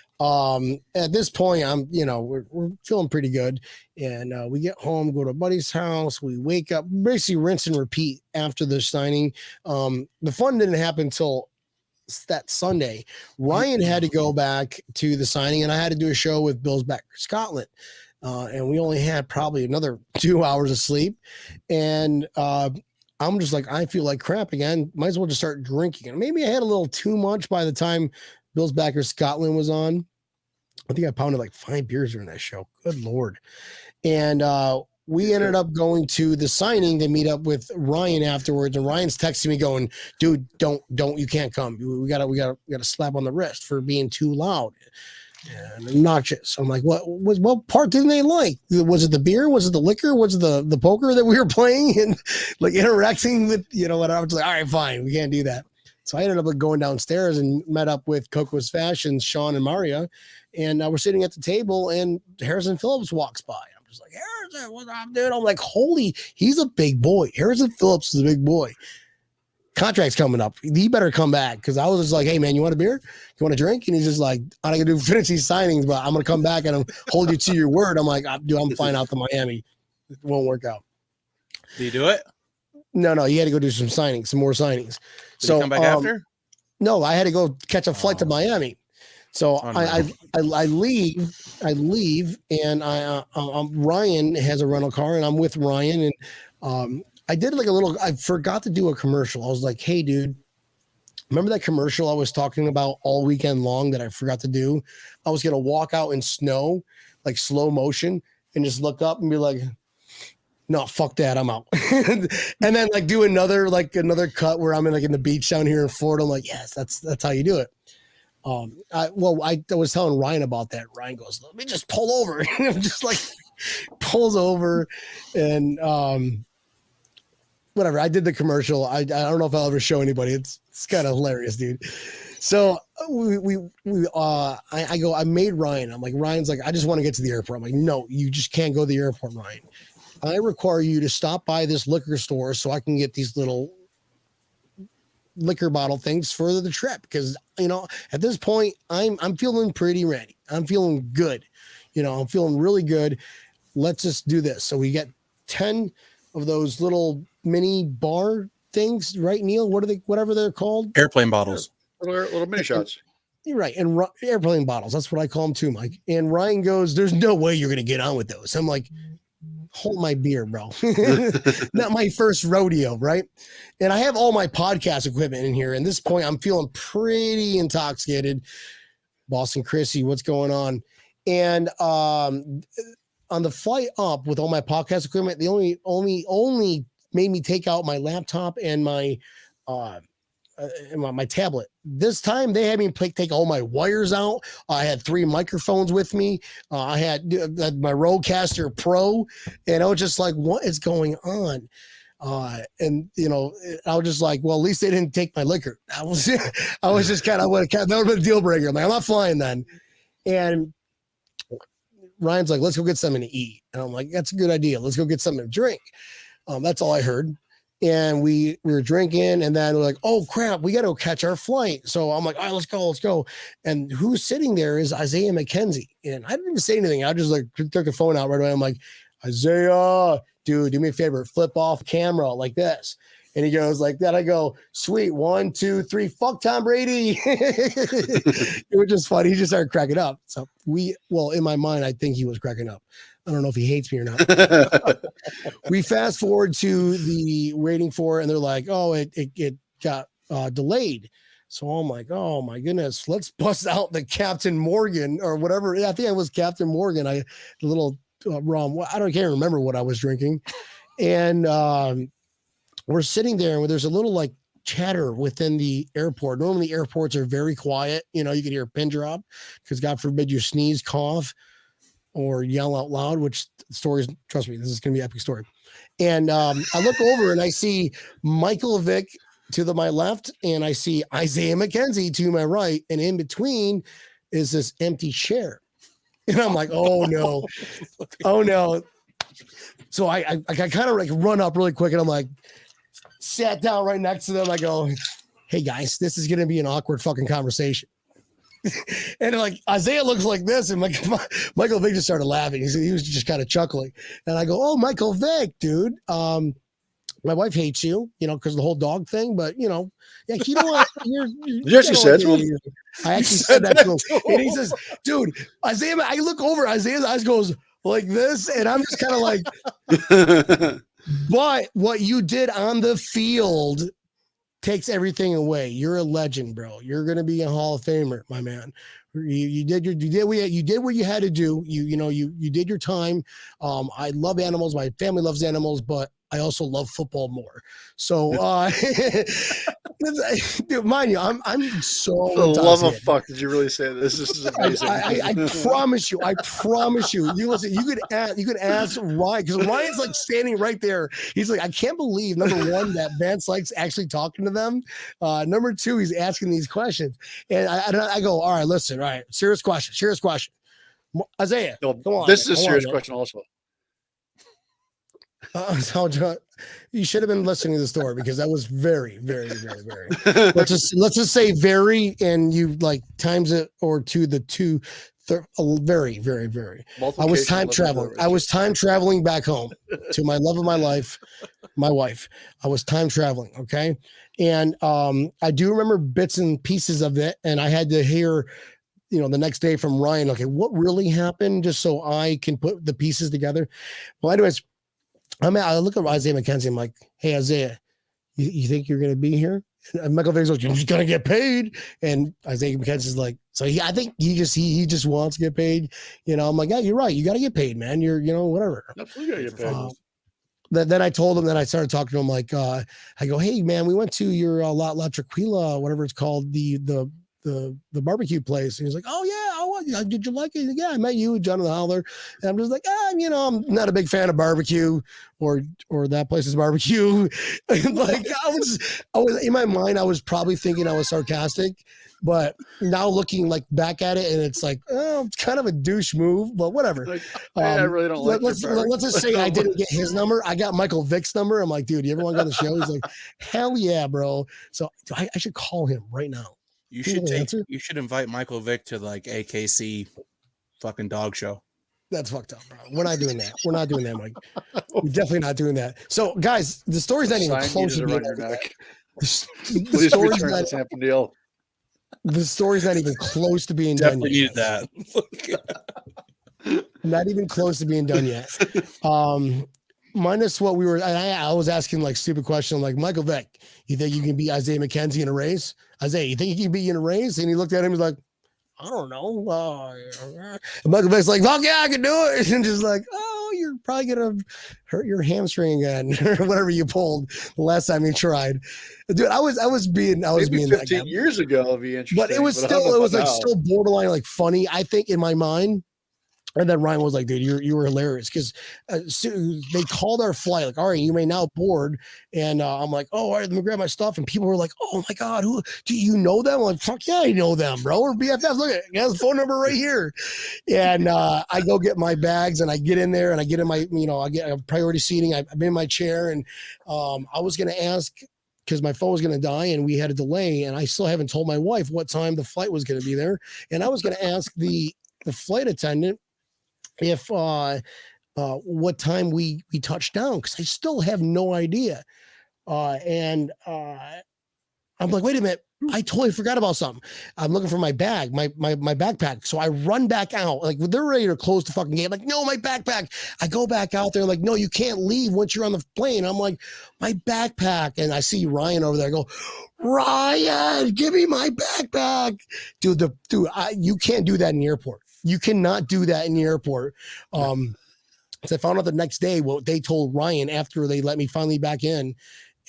At this point, we're feeling pretty good. And we get home, go to a buddy's house. We wake up, basically rinse and repeat after the signing. The fun didn't happen until that Sunday. Ryan had to go back to the signing, and I had to do a show with Bill's back in Scotland. and we only had probably another 2 hours of sleep. And I'm just like, I feel like crap again. Might as well just start drinking. And maybe I had a little too much by the time Bill's Backer Scotland was on. I think I pounded like 5 beers during that show. Good Lord. And we ended up going to the signing to meet up with Ryan afterwards. And Ryan's texting me going, dude, don't, you can't come. We gotta slap on the wrist for being too loud and obnoxious. I'm like, what part didn't they like? Was it the beer? Was it the liquor? Was it the poker that we were playing and like interacting with, what I was like, all right, fine. We can't do that. So I ended up like going downstairs and met up with Coco's Fashions, Sean and Maria. And we're sitting at the table and Harrison Phillips walks by. I'm just like, Harrison, what's up, dude? I'm like, he's a big boy. Harrison Phillips is a big boy. Contract's coming up. He better come back. Cause I was just like, hey man, you want a beer? You want a drink? And he's just like, I'm going to finish these signings, but I'm going to come back and hold you to your word. I'm like, dude, I'm flying out to Miami. It won't work out.
Did you do it?
No, he had to go do some more signings.
Did he come back after?
No, I had to go catch a flight to Miami. So I leave, and Ryan has a rental car, and I'm with Ryan, and I did I forgot to do a commercial. I was like, hey, dude, remember that commercial I was talking about all weekend long that I forgot to do? I was gonna walk out in snow, like slow motion, and just look up and be like, no, fuck that, I'm out. And then like do another cut where I'm in the beach down here in Florida. I'm like, yes, that's how you do it. I was telling Ryan about that. Ryan goes, let me just pull over. And I'm just like pulls over and whatever. I did the commercial. I don't know if I'll ever show anybody. It's kind of hilarious, dude. So I made Ryan. I'm like, Ryan's like, I just want to get to the airport. I'm like, no, you just can't go to the airport, Ryan. I require you to stop by this liquor store so I can get these little liquor bottle things for the trip. Cause at this point I'm feeling pretty ready. I'm feeling good. I'm feeling really good. Let's just do this. So we get 10 of those little mini bar things, right, Neil? What are they, whatever they're called?
Airplane bottles.
Little mini shots.
You're right. And airplane bottles. That's what I call them too, Mike. And Ryan goes, there's no way you're going to get on with those. I'm like, hold my beer, bro. Not my first rodeo, right? And I have all my podcast equipment in here. And at this point, I'm feeling pretty intoxicated. Boston Chrissy, what's going on? And on the flight up with all my podcast equipment, they only made me take out my laptop and my tablet. This time they had me take all my wires out. I had 3 microphones with me. I had my Rodecaster Pro, and I was just like, what is going on? And I was just like, well, at least they didn't take my liquor. I was just kind of, that would have been a deal breaker. I'm like, I'm not flying then. And Ryan's like, let's go get something to eat. And I'm like, that's a good idea. Let's go get something to drink. That's all I heard. And we were drinking, and then we're like, oh crap, we got to catch our flight. So I'm like, all right, let's go. And who's sitting there is Isaiah McKenzie. And I didn't even say anything. I just took the phone out right away. I'm like, Isaiah, dude, do me a favor, flip off camera like this. And he goes like that. I go, sweet, 1, 2, 3, fuck Tom Brady. It was just funny. He just started cracking up. So in my mind, I think he was cracking up. I don't know if he hates me or not. We fast forward to the waiting for, and they're like, oh, it got delayed. So I'm like, oh my goodness, let's bust out the Captain Morgan or whatever. Yeah, I think it was Captain Morgan. The little rum. Can't remember what I was drinking. And we're sitting there, and there's a little like chatter within the airport. Normally airports are very quiet. You can hear a pin drop because God forbid you sneeze, cough, or yell out loud, which stories, trust me, this is going to be an epic story. And I look over and I see Michael Vick to my left, and I see Isaiah McKenzie to my right, and in between is this empty chair. And I'm like, oh no. So I kind of like run up really quick, and I'm like, sat down right next to them. I go, hey guys, this is going to be an awkward fucking conversation. And like Isaiah looks like this, and Michael Vick just started laughing. He was just kind of chuckling, and I go, "Oh, Michael Vick, dude. My wife hates you, because the whole dog thing. But yeah, you know what?
You actually said to him.
I actually said that to him, and he says, "Dude, Isaiah." I look over, Isaiah's eyes goes like this, and I'm just kind of like, but what you did on the field takes everything away. You're a legend, bro. You're gonna be a Hall of Famer, my man. You did what you had to do. You did your time. I love animals. My family loves animals, but I also love football more. So, dude, mind you, I'm so
For the love of fuck, did you really say this? This is amazing.
I promise you. You listen. You could ask Ryan, because Ryan's like standing right there. He's like, I can't believe, number one, that Vance likes actually talking to them. Number two, he's asking these questions, and I go, all right, listen, all right, serious question. Isaiah,
No,
come on.
this is a
Come
serious
on,
question, also.
You should have been listening to the story, because that was very, very, very, very. let's just say very, and you like times it or to the two. Very, very, very. I was time traveling. I was time traveling back home to my love of my life, my wife. I was time traveling. Okay. And I do remember bits and pieces of it. And I had to hear, the next day from Ryan, okay, what really happened, just so I can put the pieces together. Well, anyways, I look at Isaiah McKenzie. I'm like, hey, Isaiah, you think you're going to be here? And Michael Vick's like, you're just going to get paid. And Isaiah McKenzie's like, so I think he just wants to get paid. I'm like, yeah, you're right. You got to get paid, man. You're, whatever.
Absolutely got to get paid.
Then I told him, then I started talking to him like, I go, hey, man, we went to your La Tranquila, whatever it's called, the barbecue place. And he's like, oh yeah, did you like it? Yeah, I met you, John the Howler. And I'm just like, I'm not a big fan of barbecue or that place's barbecue. Like I was in my mind, I was probably thinking I was sarcastic, but now looking like back at it, and it's like, oh, it's kind of a douche move, but whatever.
Like, I really don't like
let's just say I didn't get his number. I got Michael Vick's number. I'm like, dude, you ever want to go on the show? He's like, hell yeah, bro. So I should call him right now.
You should invite Michael Vick to like AKC fucking dog show.
That's fucked up, bro. We're not doing that. We're not doing that, Mike. We're definitely not doing that. So, guys, the story's not even close to being done yet.
Please return to Tampa Neal.
The story's not even close to being done yet.
Needed that.
Not even close to being done yet. Minus what we were, I was asking like stupid question, like, Michael Vick, you think you can beat Isaiah McKenzie in a race? Isaiah, you think you can beat you in a race? And he looked at him, he's like, I don't know. And Michael Vick's like, fuck yeah, I can do it. And just like, oh, you're probably gonna hurt your hamstring again, or whatever you pulled the last time you tried. Dude, I was being
15 years ago, it'd be interesting.
But it was still borderline like funny, I think, in my mind. And then Ryan was like, dude, you were hilarious, because they called our flight like, all right, you may now board. And I'm like, oh, all right, let me grab my stuff. And people were like, oh my God, who do you know them? I'm like, fuck yeah, I know them, bro. We're BFFs. Look at it. He has the phone number right here. And I go get my bags, and I get in there, and I get in my, I get a priority seating. I'm in my chair, and I was going to ask, because my phone was going to die and we had a delay, and I still haven't told my wife what time the flight was going to be there. And I was going to ask the flight attendant if what time we touched down, because I still have no idea. And I'm like, wait a minute, I totally forgot about something. I'm looking for my bag, my backpack. So I run back out, like they're ready to close the fucking gate. Like, no, my backpack. I go back out there, like, no, you can't leave once you're on the plane. I'm like, my backpack. And I see Ryan over there. I go, Ryan, give me my backpack. Dude, you can't do that in the airport. You cannot do that in the airport. So I found out the next day what they told Ryan after they let me finally back in.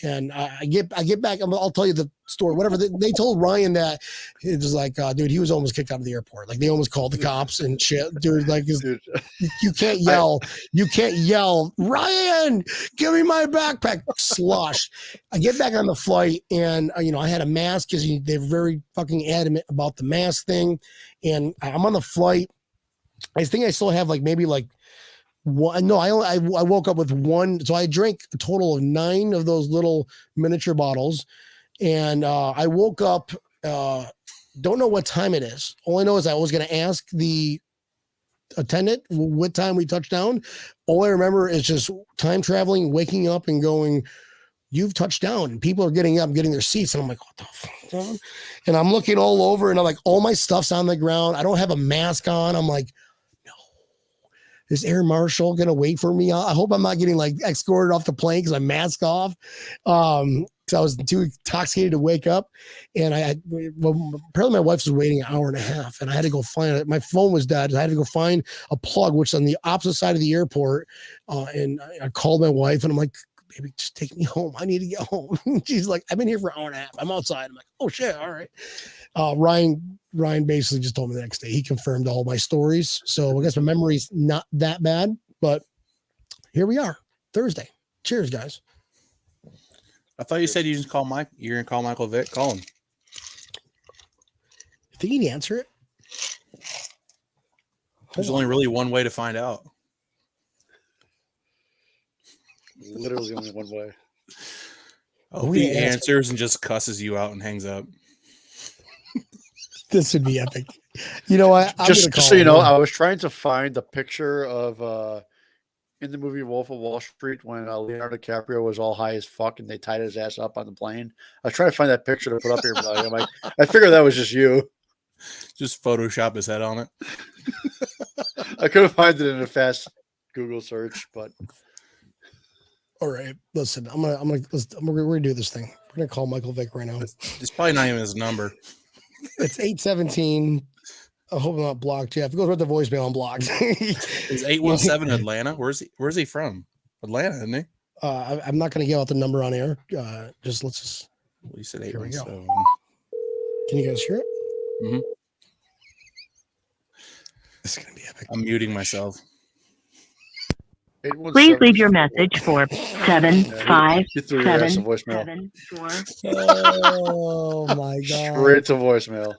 And I get back. I'll tell you the story. Whatever they told Ryan, that it was like, dude, he was almost kicked out of the airport. Like they almost called the cops and shit, dude. Like you can't yell. You can't yell, Ryan, give me my backpack. Slosh. I get back on the flight, and I had a mask, because they're very fucking adamant about the mask thing. And I'm on the flight. I think I still have maybe one. No, I woke up with one. So I drank a total of 9 of those little miniature bottles. And I woke up, don't know what time it is. All I know is I was going to ask the attendant what time we touched down. All I remember is just time traveling, waking up and going, you've touched down. And people are getting up, getting their seats. And I'm like, what the fuck? And I'm looking all over, and I'm like, all my stuff's on the ground. I don't have a mask on. I'm like, Is Air Marshal gonna wait for me? I hope I'm not getting like escorted off the plane because I'm mask off. So I was too intoxicated to wake up, and apparently my wife was waiting an hour and a half, and I had to go find it. My phone was dead. I had to go find a plug, which is on the opposite side of the airport. And I called my wife, and I'm like, "Baby, just take me home. I need to get home." She's like, "I've been here for an hour and a half. I'm outside." I'm like, "Oh shit, all right." Ryan basically just told me the next day. He confirmed all my stories, so I guess my memory's not that bad. But here we are, Thursday. Cheers, guys.
I thought you said you just call Mike. You're gonna call Michael Vick. Call him.
You think he'd answer it?
There's only really one way to find out.
Literally only one way.
Oh, he answers and just cusses you out and hangs up.
This would be epic. You know what?
Just so you know, I was trying to find the picture of in the movie Wolf of Wall Street when Leonardo DiCaprio was all high as fuck and they tied his ass up on the plane. I was trying to find that picture to put up here, but I'm like, I figured that was just you.
Just Photoshop his head on it.
I couldn't find it in a fast Google search, but
all right. Listen, we're gonna do this thing. We're gonna call Michael Vick right now.
It's probably not even his number.
It's 817. I hope I'm not blocked, Jeff. It goes with the voicemail. I'm blocked.
Is 817 Atlanta? Where's he from? Atlanta, isn't he?
I'm not going to give out the number on air. Let's just.
Well, you said
Here we go.
817.
Can you guys hear it?
Mm-hmm.
This is going to be epic.
I'm muting myself.
Please leave your message for 757
voicemail.
74.
Oh my god!
Straight to voicemail.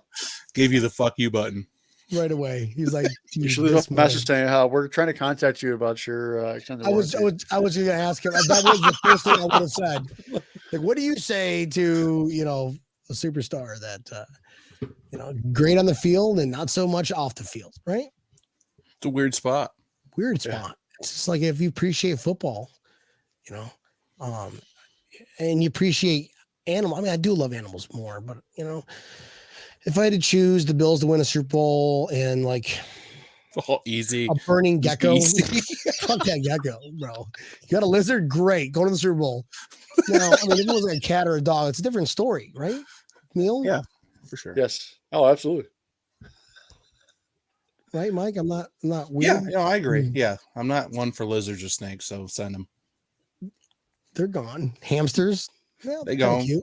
Gave you the fuck you button
right away. He's like,
you should leave a message saying how we're trying to contact you about your extended warranty.
I was going to ask him. That was the first thing I would have said. Like, what do you say to a superstar that great on the field and not so much off the field, right?
It's a weird spot.
Weird spot. Yeah. It's just like if you appreciate football, and you appreciate animals. I mean, I do love animals more, but if I had to choose the Bills to win a Super Bowl and
easy,
a burning gecko, fuck that gecko, bro. You got a lizard, great, go to the Super Bowl. Now, I mean, if it was like a cat or a dog, it's a different story, right, Neil?
Yeah, for sure.
Yes. Oh, absolutely.
Right, Mike? I'm not weird.
Yeah, I agree. Yeah, I'm not one for lizards or snakes, so send them.
They're gone. Hamsters, well,
they gone.
Cute.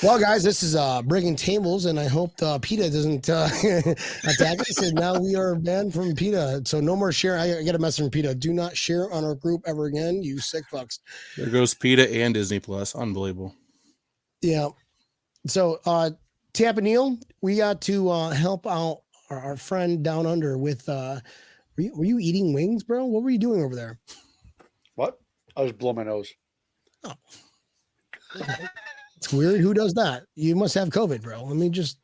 Well, guys, this is Breaking Tables, and I hope PETA doesn't attack us. And now we are banned from PETA, so no more share. I get a message from PETA. Do not share on our group ever again, you sick fucks.
There goes PETA and Disney Plus. Unbelievable.
Yeah. So, Tampa Neil, we got to help out our friend down under with. Were you eating wings, bro? What were you doing over there?
What? I was blowing my nose.
Oh. It's weird. Who does that? You must have COVID, bro. Let me just,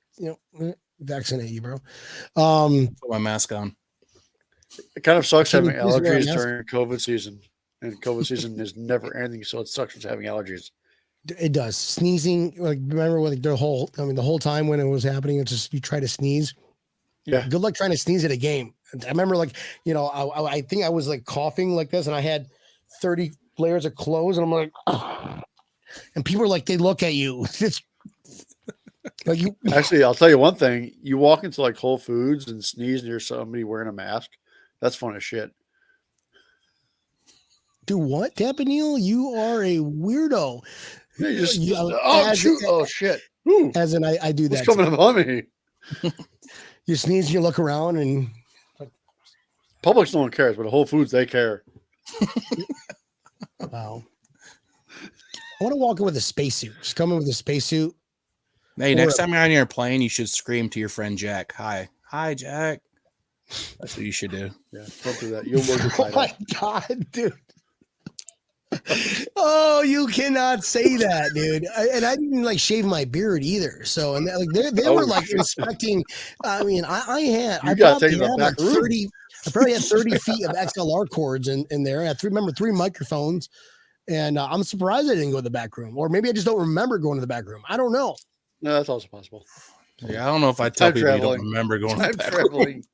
vaccinate you, bro.
Put my mask on.
It kind of sucks having allergies during COVID season. And COVID season is never ending, so it sucks with having allergies.
It does. Sneezing, remember the whole time when it was happening, it's just you try to sneeze.
Yeah.
Good luck trying to sneeze at a game. I remember I think I was coughing like this and I had 30 layers of clothes and I'm like, oh. And people are like, they look at you. It's like you.
Actually, I'll tell you one thing. You walk into Whole Foods and sneeze near somebody wearing a mask. That's fun as shit.
Do what, Tampa Neil? You are a weirdo.
Yeah, oh shit. Ooh.
As in I do that.
What's coming upon me?
You sneeze, you look around and
Publix no one cares, but Whole Foods they care.
Wow. I want to walk in with a spacesuit. Just come in with a spacesuit.
Hey, next time you're on your plane, you should scream to your friend Jack. Hi, Jack. That's what you should do.
Yeah, don't do that. You'll look.
Oh my god, dude. Oh, you cannot say that, dude. And I didn't shave my beard either. So, and they were inspecting. I mean, I probably had 30 feet of XLR cords in there. I had three microphones, and I'm surprised I didn't go to the back room, or maybe I just don't remember going to the back room. I don't know.
No, that's also possible.
Yeah, I don't know if I tell
Time
people you
traveling.
don't remember going
I'm
back.
traveling.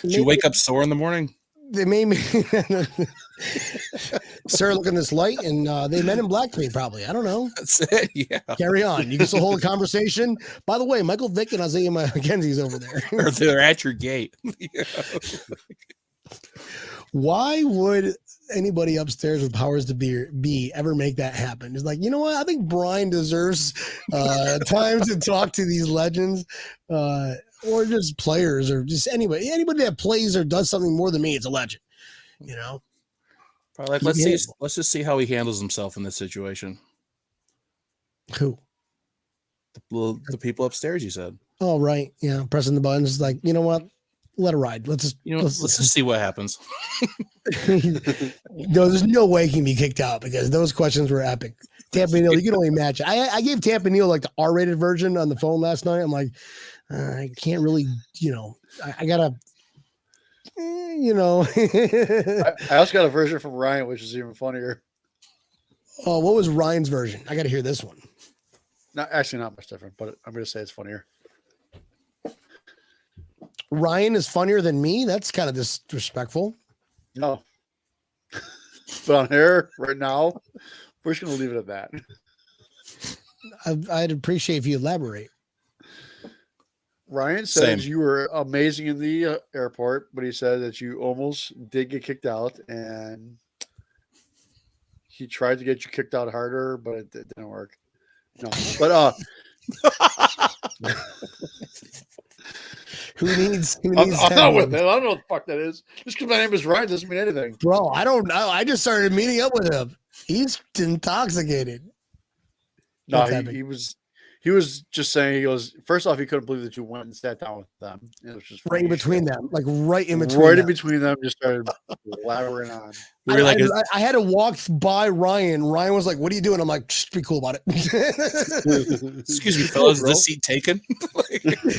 Did you wake up sore in the morning?
They made me start looking this light, and they Men in Black me probably. I don't know.
That's it. Yeah.
Carry on. You can still hold a conversation. By the way, Michael Vick and Isaiah McKenzie's over there.
Or they're at your gate. Yeah.
Why would anybody upstairs with powers to be ever make that happen? It's like, you know what? I think Brian deserves time to talk to these legends, or just players, or just anybody that plays or does something more than me. It's a legend, you know.
Probably like, let's just see how he handles himself in this situation.
Who?
The people upstairs, you said.
Oh, right. Yeah, pressing the buttons. Like, you know what? Let it ride. Let's
just see what happens.
No, there's no way he can be kicked out because those questions were epic. Tampa Neal, you can only imagine. I gave Tampa Neal like the R-rated version on the phone last night. I'm like, I can't really, I gotta,
I also got a version from Ryan, which is even funnier.
Oh, what was Ryan's version? I got to hear this one.
Not much different, but I'm going to say it's funnier.
Ryan is funnier than me. That's kind of disrespectful.
No. But on air right now, we're just going to leave it at that.
I'd appreciate if you elaborate.
Ryan said
Same.
you were amazing in the airport, but he said that you almost did get kicked out, and he tried to get you kicked out harder, but it didn't work. No, but
Who needs
I'm not
that
with
one?
it. I don't know what the fuck that is. Just because my name is Ryan doesn't mean anything.
Bro, I don't know. I just started meeting up with him. He's intoxicated.
No,
What's happening?
he was just saying, he goes, first off, he couldn't believe that you went and sat down with them. It was just
Right in
funny
between
shit.
them, like right in between.
Right in
them.
between them, just started blabbering on.
We were like,
I had to walk by Ryan. Ryan was like, "What are you doing?" I'm like, "Shh, be cool about it."
excuse me, fellas, is this seat taken?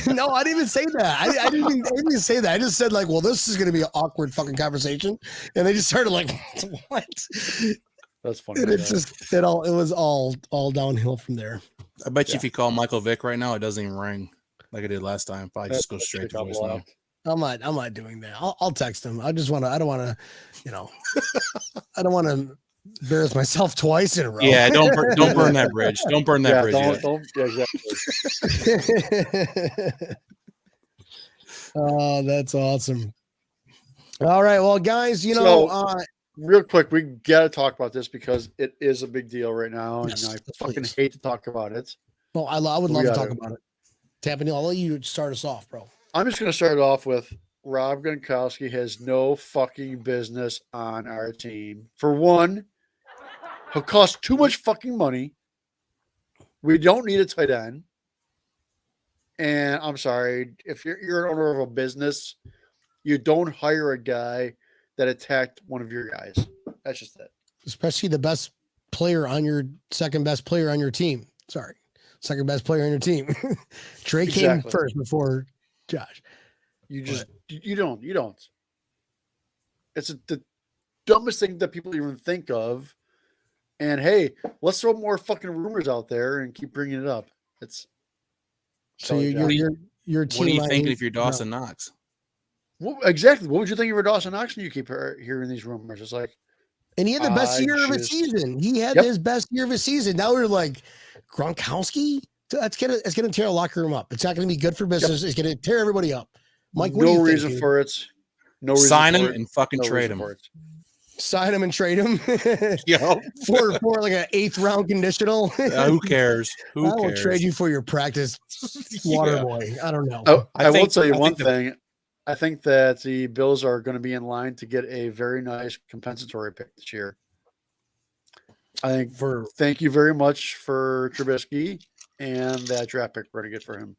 No, I didn't even say that. I didn't even say that. I just said like, "Well, this is going to be an awkward fucking conversation," and they just started like, "What?"
That's funny.
And it's just it was all downhill from there.
I bet you if you call Michael Vick right now, it doesn't even ring like it did last time. Probably just go straight to voicemail.
I'm not doing that. I'll text him. I don't want to, I don't want to embarrass myself twice in a row.
Yeah, don't burn that bridge. Don't burn that bridge.
Exactly.
Oh, that's awesome. All right, well, guys,
real quick, we got to talk about this because it is a big deal right now,
Yes,
and I fucking
please.
hate to talk about it.
Well, I would love to talk about it. Tampa Neal, I'll let you start us off, bro.
I'm just going to start it off with Rob Gronkowski has no fucking business on our team. For one, he'll cost too much fucking money. We don't need a tight end. And I'm sorry, if you're an owner of a business, you don't hire a guy that attacked one of your guys. That's just it.
Especially the best player on your second best player on your team. Sorry. Second best player on your team. Trey came first before Josh.
You don't. It's the dumbest thing that people even think of. And hey, let's throw more fucking rumors out there and keep bringing it up.
So your team.
What are you thinking if you're Dawson Knox?
Well, exactly. What would you think if you're Dawson Knox and you keep hearing these rumors? It's like,
and he had the best year of his season. He had his best year of his season. Now we're like, Gronkowski? It's gonna tear a locker room up. It's not gonna be good for business. It's gonna tear everybody up. Mike, what do you think,
reason for it. No reason.
Sign him and fucking trade him.
Sign him and trade him.
Yeah,
for like an 8th round conditional.
Who cares?
I will trade you for your practice water boy. I don't know.
I will tell you one thing. I think that the Bills are going to be in line to get a very nice compensatory pick this year. I think thank you very much for Trubisky and that draft pick we're going to get for him.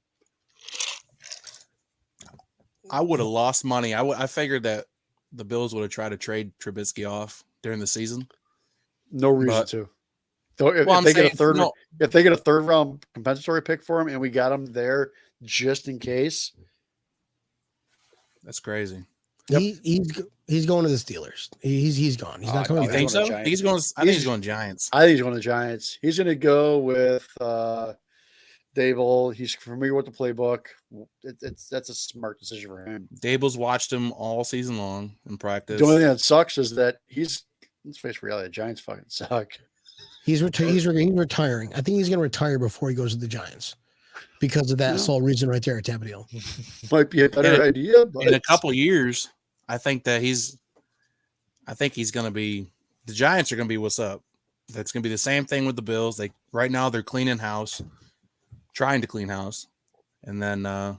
I would have lost money. I figured that the Bills would have tried to trade Trubisky off during the season.
No reason to. So if they get a third round compensatory pick for him and we got him there just in case.
That's crazy.
Yep. He's going to the Steelers. He's gone. He's not coming back.
You think so? I think he's going Giants.
I think he's going to Giants. He's going to go with Dable. He's familiar with the playbook. That's a smart decision for him.
Dable's watched him all season long in practice.
The only thing that sucks is that let's face reality. The Giants fucking suck.
He's retiring. I think he's going to retire before he goes to the Giants because of that sole reason right there at Tampa deal.
Might be a better idea, but
in a couple years, I think he's going to be. The Giants are going to be what's up. That's going to be the same thing with the Bills. Right now they're cleaning house, trying to clean house, and then
I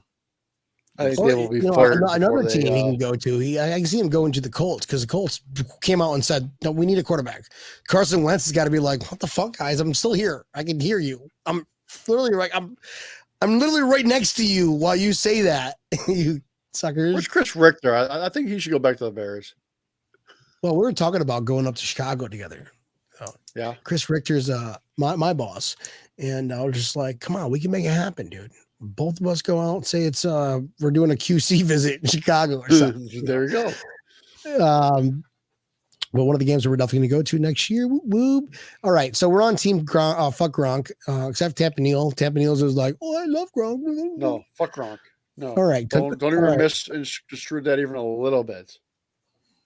think they will be fired.
Another team he can go to. I can see him going to the Colts because the Colts came out and said, "No, we need a quarterback." Carson Wentz has got to be like, "What the fuck, guys? I'm still here. I can hear you. I'm literally right next to you while you say that, you suckers."
Where's Chris Richter? I think he should go back to the Bears.
Well, we were talking about going up to Chicago together.
Yeah,
Chris Richter's my boss, and I was just like, "Come on, we can make it happen, dude." Both of us go out and say we're doing a QC visit in Chicago or something.
There you go.
Well, one of the games that we're definitely going to go to next year. Whoop, whoop. All right, so we're on team Gronk, fuck Gronk, except Tampa Neal. Tampa Neal's was like, "Oh, I love Gronk."
No, fuck Gronk. No.
All right,
don't even misconstrue that even a little bit.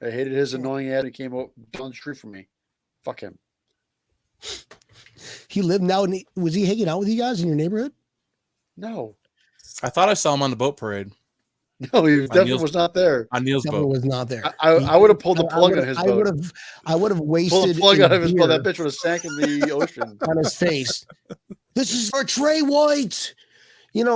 I hated his annoying ad. He came out down the street from me. Fuck him.
He lived now. Was he hanging out with you guys in your neighborhood?
No.
I thought I saw him on the boat parade.
No, he definitely was not there.
On Neil's boat.
Was not there.
I would have pulled the plug on his boat.
I would have wasted
pulled the plug out of his boat. That bitch would have sank in the ocean.
On his face. This is for Trey White. And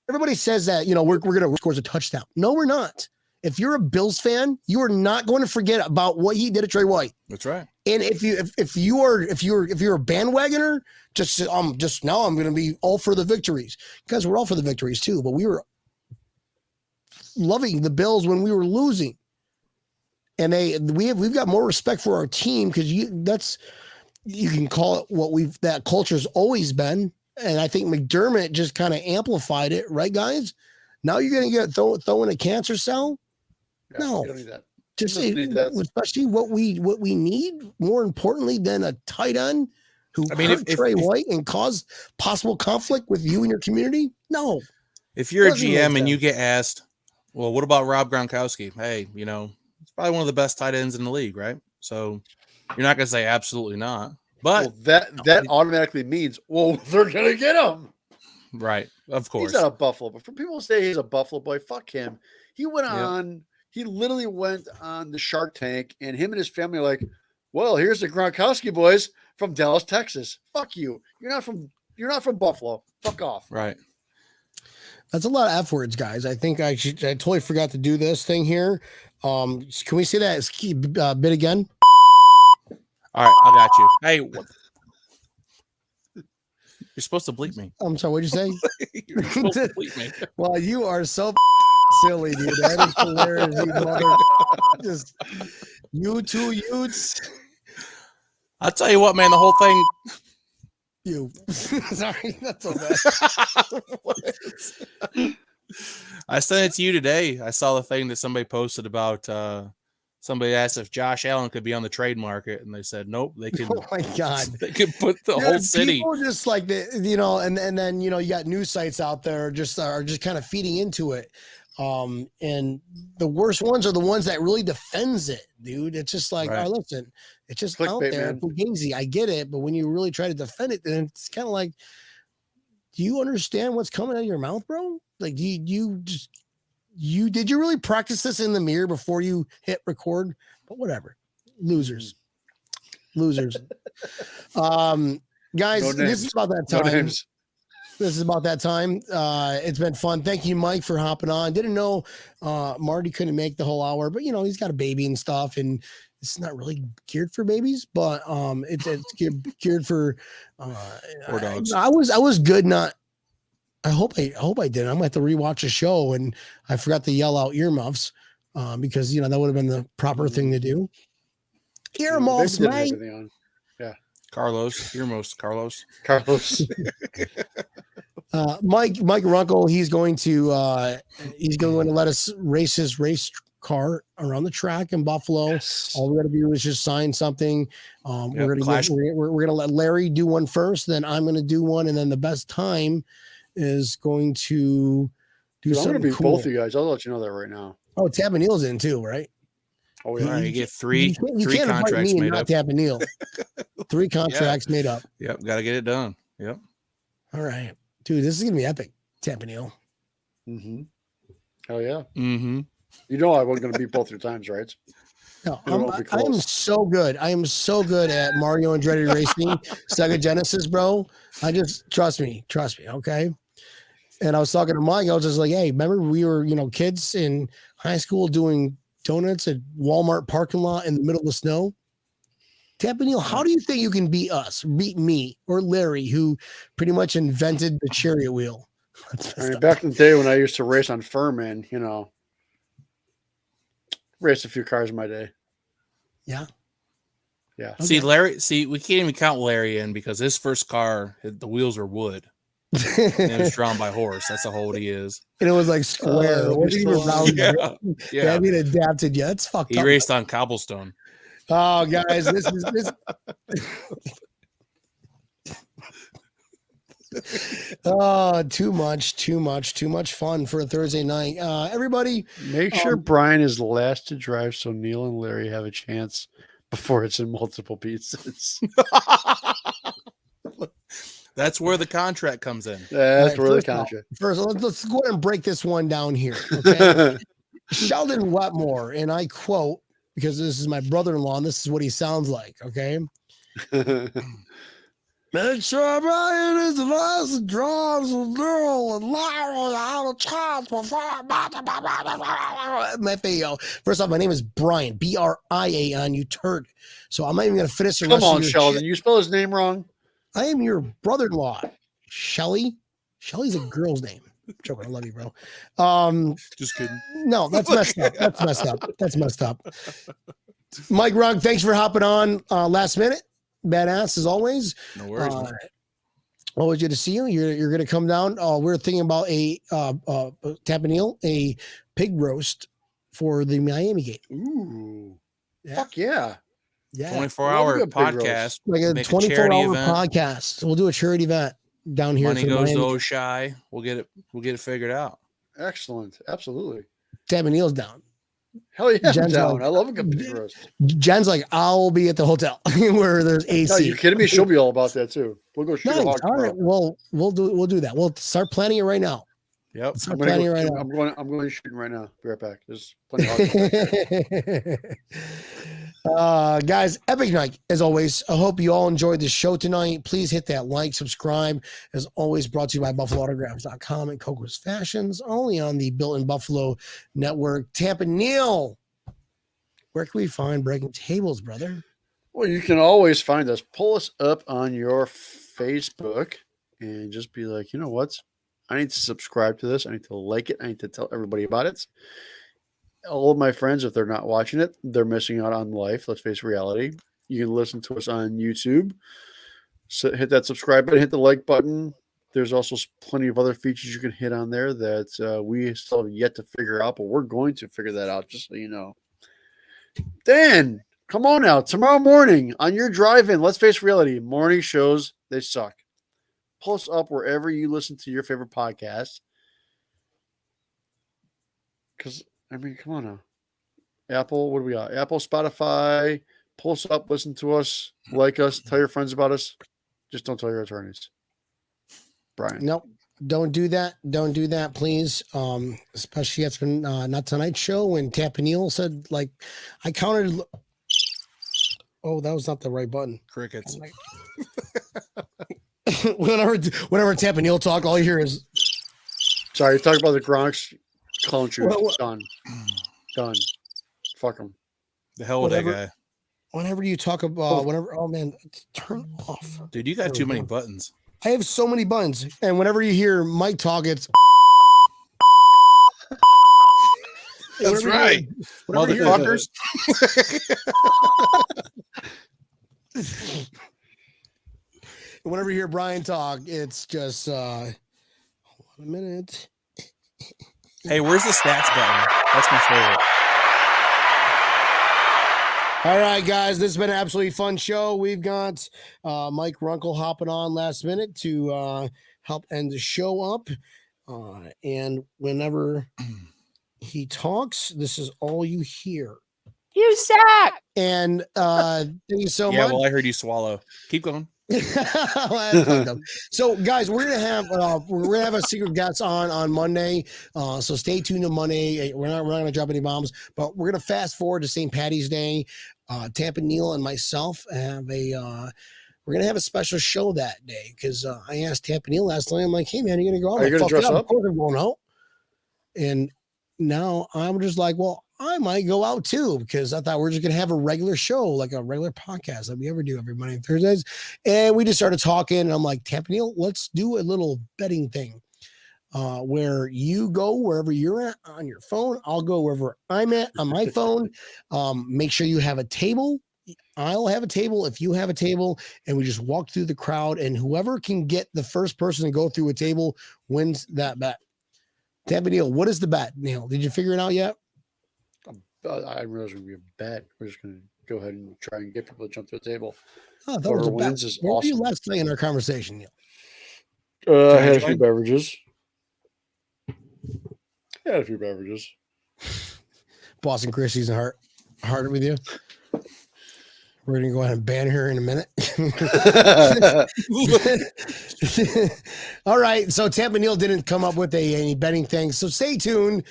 everybody says that, we're going to score a touchdown. No, we're not. If you're a Bills fan, you are not going to forget about what he did to Trey White.
That's right.
And if you're a bandwagoner, just now I'm going to be all for the victories, because we're all for the victories too. But we were loving the Bills when we were losing, and we've got more respect for our team because you can call it that culture's always been, and I think McDermott just kind of amplified it, right, guys? Now you're going to get throw in a cancer cell.
Yeah,
no,
you don't need that.
Especially what we need more importantly than a tight end who hurt Trey White and caused possible conflict with you and your community. No,
if you're a GM and you get asked, well, what about Rob Gronkowski? Hey, it's probably one of the best tight ends in the league, right? So you're not going to say absolutely not, but
that automatically means, they're going to get him.
Right. Of course.
He's not a Buffalo, but for people to say he's a Buffalo boy, fuck him. He went on. He literally went on the Shark Tank, and him and his family are like, well, here's the Gronkowski boys from Dallas, Texas. Fuck you. You're not from Buffalo. Fuck off.
Right.
That's a lot of F words, guys. I think I totally forgot to do this thing here. Can we say that bit again?
All right, I got you. Hey, you're supposed to bleep me.
I'm sorry, what'd you say?
You're supposed to bleep me.
Well, you are so silly, dude. That is hilarious. You mother. Just you two Utes.
I'll tell you what, man, the whole thing.
You. Sorry, that's so bad.
I sent it to you today. I saw the thing that somebody posted about somebody asked if Josh Allen could be on the trade market, and they said nope. They could.
Oh my god!
They could put the whole city.
People just like and then you got news sites out there are just kind of feeding into it. And the worst ones are the ones that really defends it, dude. It's just like,
right.
All right, listen, it's just
Clickbait,
out there.
man.
I get it, but when you really try to defend it, then it's kind of like, do you understand what's coming out of your mouth, bro? Like, did you really practice this in the mirror before you hit record? But whatever, losers. Guys, this is about that time. This is about that time. It's been fun. Thank you, Mike, for hopping on. Didn't know Marty couldn't make the whole hour, but he's got a baby and stuff, and it's not really geared for babies, but it's geared for
or dogs.
I was good. I hope I did. I'm gonna have to rewatch the show, and I forgot to yell out earmuffs because that would have been the proper thing to do. Earmuffs, mate.
Yeah.
Carlos, earmuffs, Carlos.
Mike Runkle, he's going to let us race his car around the track in Buffalo. All we got to do is just sign something. We're gonna let Larry do one first, then I'm gonna do one, and then the best time is going to do
I'm
something
going to beat
cool.
both of you guys. I'll let you know that right now.
Oh, Tab and Neil's in too, right?
Oh,
All
yeah.
right, you get three
You can't invite
contracts
me and
made
not
up.
Tab and Neil. 3 contracts made up.
Yep, got to get it done. Yep.
All right, dude, this is gonna be epic. Tab and Neil.
Mm-hmm. Hell yeah.
Mm-hmm.
You know I wasn't going to beat both your times, right?
No,
It won't be
I am
close.
so good. I am so good at Mario and Andretti Racing, Sega Genesis, bro. I just trust me, okay? And I was talking to Mike. I was just like, hey, remember we were, kids in high school doing donuts at Walmart parking lot in the middle of the snow? Tampa Neil, how do you think you can beat us, beat me, or Larry, who pretty much invented the chariot wheel?
I mean, back in the day when I used to race on Furman, raced a few cars in my day.
Yeah.
Yeah.
See, Larry, we can't even count Larry in because his first car, the wheels were wood. And it was drawn by horse. That's how old he is.
And it was like square. It wasn't even round.
Yeah.
They haven't even adapted yet. It's fucked
He
up.
raced on cobblestone.
Oh, guys, this is this. Oh, too much fun for a Thursday night. Everybody,
Make sure Brian is last to drive so Neil and Larry have a chance before it's in multiple pieces.
That's where the contract comes in.
That's
right,
where the
first off,
contract.
First, let's go ahead and break this one down here. Okay. Sheldon Wetmore, and I quote, because this is my brother-in-law, and this is what he sounds like, okay? Make sure Brian is the last that drives a girl and Larry out of chance before my video. First off, my name is Brian, Brian, you turd. So I'm not even going to finish the
Come
rest
on,
of your
Sheldon.
shit.
You spell his name wrong.
I am your brother-in-law, Shelly. Shelly's a girl's name. I'm joking. I love you, bro.
Just kidding.
No, that's messed up. That's messed up. Mike Rugg, thanks for hopping on last minute. Badass as always.
No worries. Man.
Always good to see you. You're going to come down. We're thinking about a Tampa Neil, a pig roast for the Miami game.
Ooh.
Yeah.
Fuck yeah.
Yeah.
24-hour
good pig roast.
podcast.
Like a
Make a charity
24-hour
event.
podcast. We'll do a charity event down here.
Money
for the
goes
Miami
to
game.
Shy. We'll get it figured out.
Excellent. Absolutely.
Tampa Neil's down.
Hell yeah, I'm
Jen's
down.
like-
I love a good pig roast.
Jen's like, I'll be at the hotel where there's AC.
No, you kidding me? She'll be all about that too. We'll go shoot
Nice.
a hog
All right.
tomorrow.
Well, we'll do that. We'll start planning it right now.
Yep.
Start
I'm gonna
planning
go,
it right now.
I'm going shooting right now. Be right back. There's plenty of hogs back there.
Guys, epic night as always. I hope you all enjoyed the show tonight. Please hit that like, subscribe. As always, brought to you by BuffaloAutographs.com and Coco's Fashions, only on the Built in Buffalo Network. Tampa Neil, where can we find Breaking Tables, brother?
Well, you can always find us. Pull us up on your Facebook and just be like, you know what? I need to subscribe to this. I need to like it. I need to tell everybody about it. All of my friends, if they're not watching it, they're missing out on life. Let's face reality. You can listen to us on YouTube. So hit that subscribe button, hit the like button. There's also plenty of other features you can hit on there that we still have yet to figure out, but we're going to figure that out, just so you know. Dan, come on out. Tomorrow morning on your drive-in, let's face reality, morning shows, they suck. Pull us up wherever you listen to your favorite podcast. Because, I mean, come on now. Apple, what do we got? Apple, Spotify, pull us up, listen to us, like us, tell your friends about us. Just don't tell your attorneys. Brian.
Nope. Don't do that. Don't do that, please. Especially after Not Tonight show when Tampa Neil said, like, I counted. Oh, that was not the right button.
Crickets.
whenever Tampa Neil talk, all you hear is.
Sorry, you're talking about the Gronk's clone shoes.
What?
Done. Fuck them.
The hell with that guy.
Whenever you talk about, oh man, turn off.
Dude, you got too many buttons.
I have so many buttons. And whenever you hear Mike talk, it's.
That's right. Motherfuckers.
Whenever you hear Brian talk, it's just hold on a minute.
Hey, where's the stats button? That's my favorite.
All right, guys, this has been an absolutely fun show. We've got Mike Runkle hopping on last minute to help end the show up. And whenever he talks, this is all you hear.
You suck.
And thank you so
Yeah,
much.
well, I heard you swallow. Keep going.
So, guys, we're gonna have a secret guest on Monday. So stay tuned to Monday. We're not gonna drop any bombs, but we're gonna fast forward to St. Patty's Day. Tampa Neal and myself have we're gonna have a special show that day because I asked Tampa Neal last night. I'm like, hey man, you gonna go out?
Are you gonna dress up?
Of course I'm going out. And now I'm just like, well, I might go out too because I thought we're just gonna have a regular show, like a regular podcast that we ever do every Monday and Thursdays. And we just started talking, and I'm like, Tampa Neal, let's do a little betting thing where you go wherever you're at on your phone. I'll go wherever I'm at on my phone. Make sure you have a table. I'll have a table if you have a table, and we just walk through the crowd, and whoever can get the first person to go through a table wins that bet. Tampa Neal, what is the bet, Neil? Did you figure it out yet?
I realize it would be a bet. We're just going to go ahead and try and get people to jump to the table.
Oh, I thought it was a
Whoever
bet.
wins is
Where were you
awesome.
last night in our conversation, Neil?
I had a few beverages.
Boston Christie's hard with you. We're gonna go ahead and ban her in a minute. All right. So Tampa Neal didn't come up with any betting thing. So stay tuned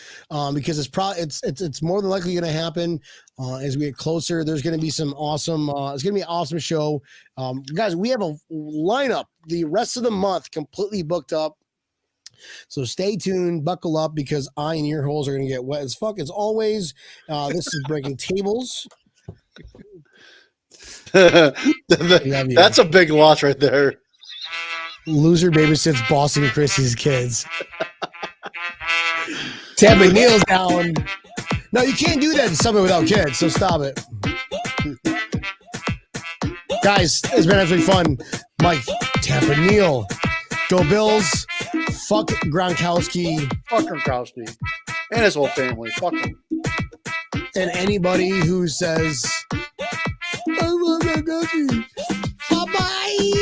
because it's more than likely going to happen as we get closer. There's going to be some awesome. It's going to be an awesome show, guys. We have a lineup the rest of the month completely booked up. So stay tuned, buckle up because I and ear holes are going to get wet as fuck as always. This is Breaking Tables.
That's a big loss right there.
Loser babysits Boston Christie's kids. Tampa Neal's down. No, you can't do that to somebody without kids, so stop it. Guys, it's been absolutely fun. Mike, Tampa Neal. Go Bills. Fuck Gronkowski.
Fuck Gronkowski. And his whole family. Fuck him.
And anybody who says, I love Gronkowski. Bye-bye.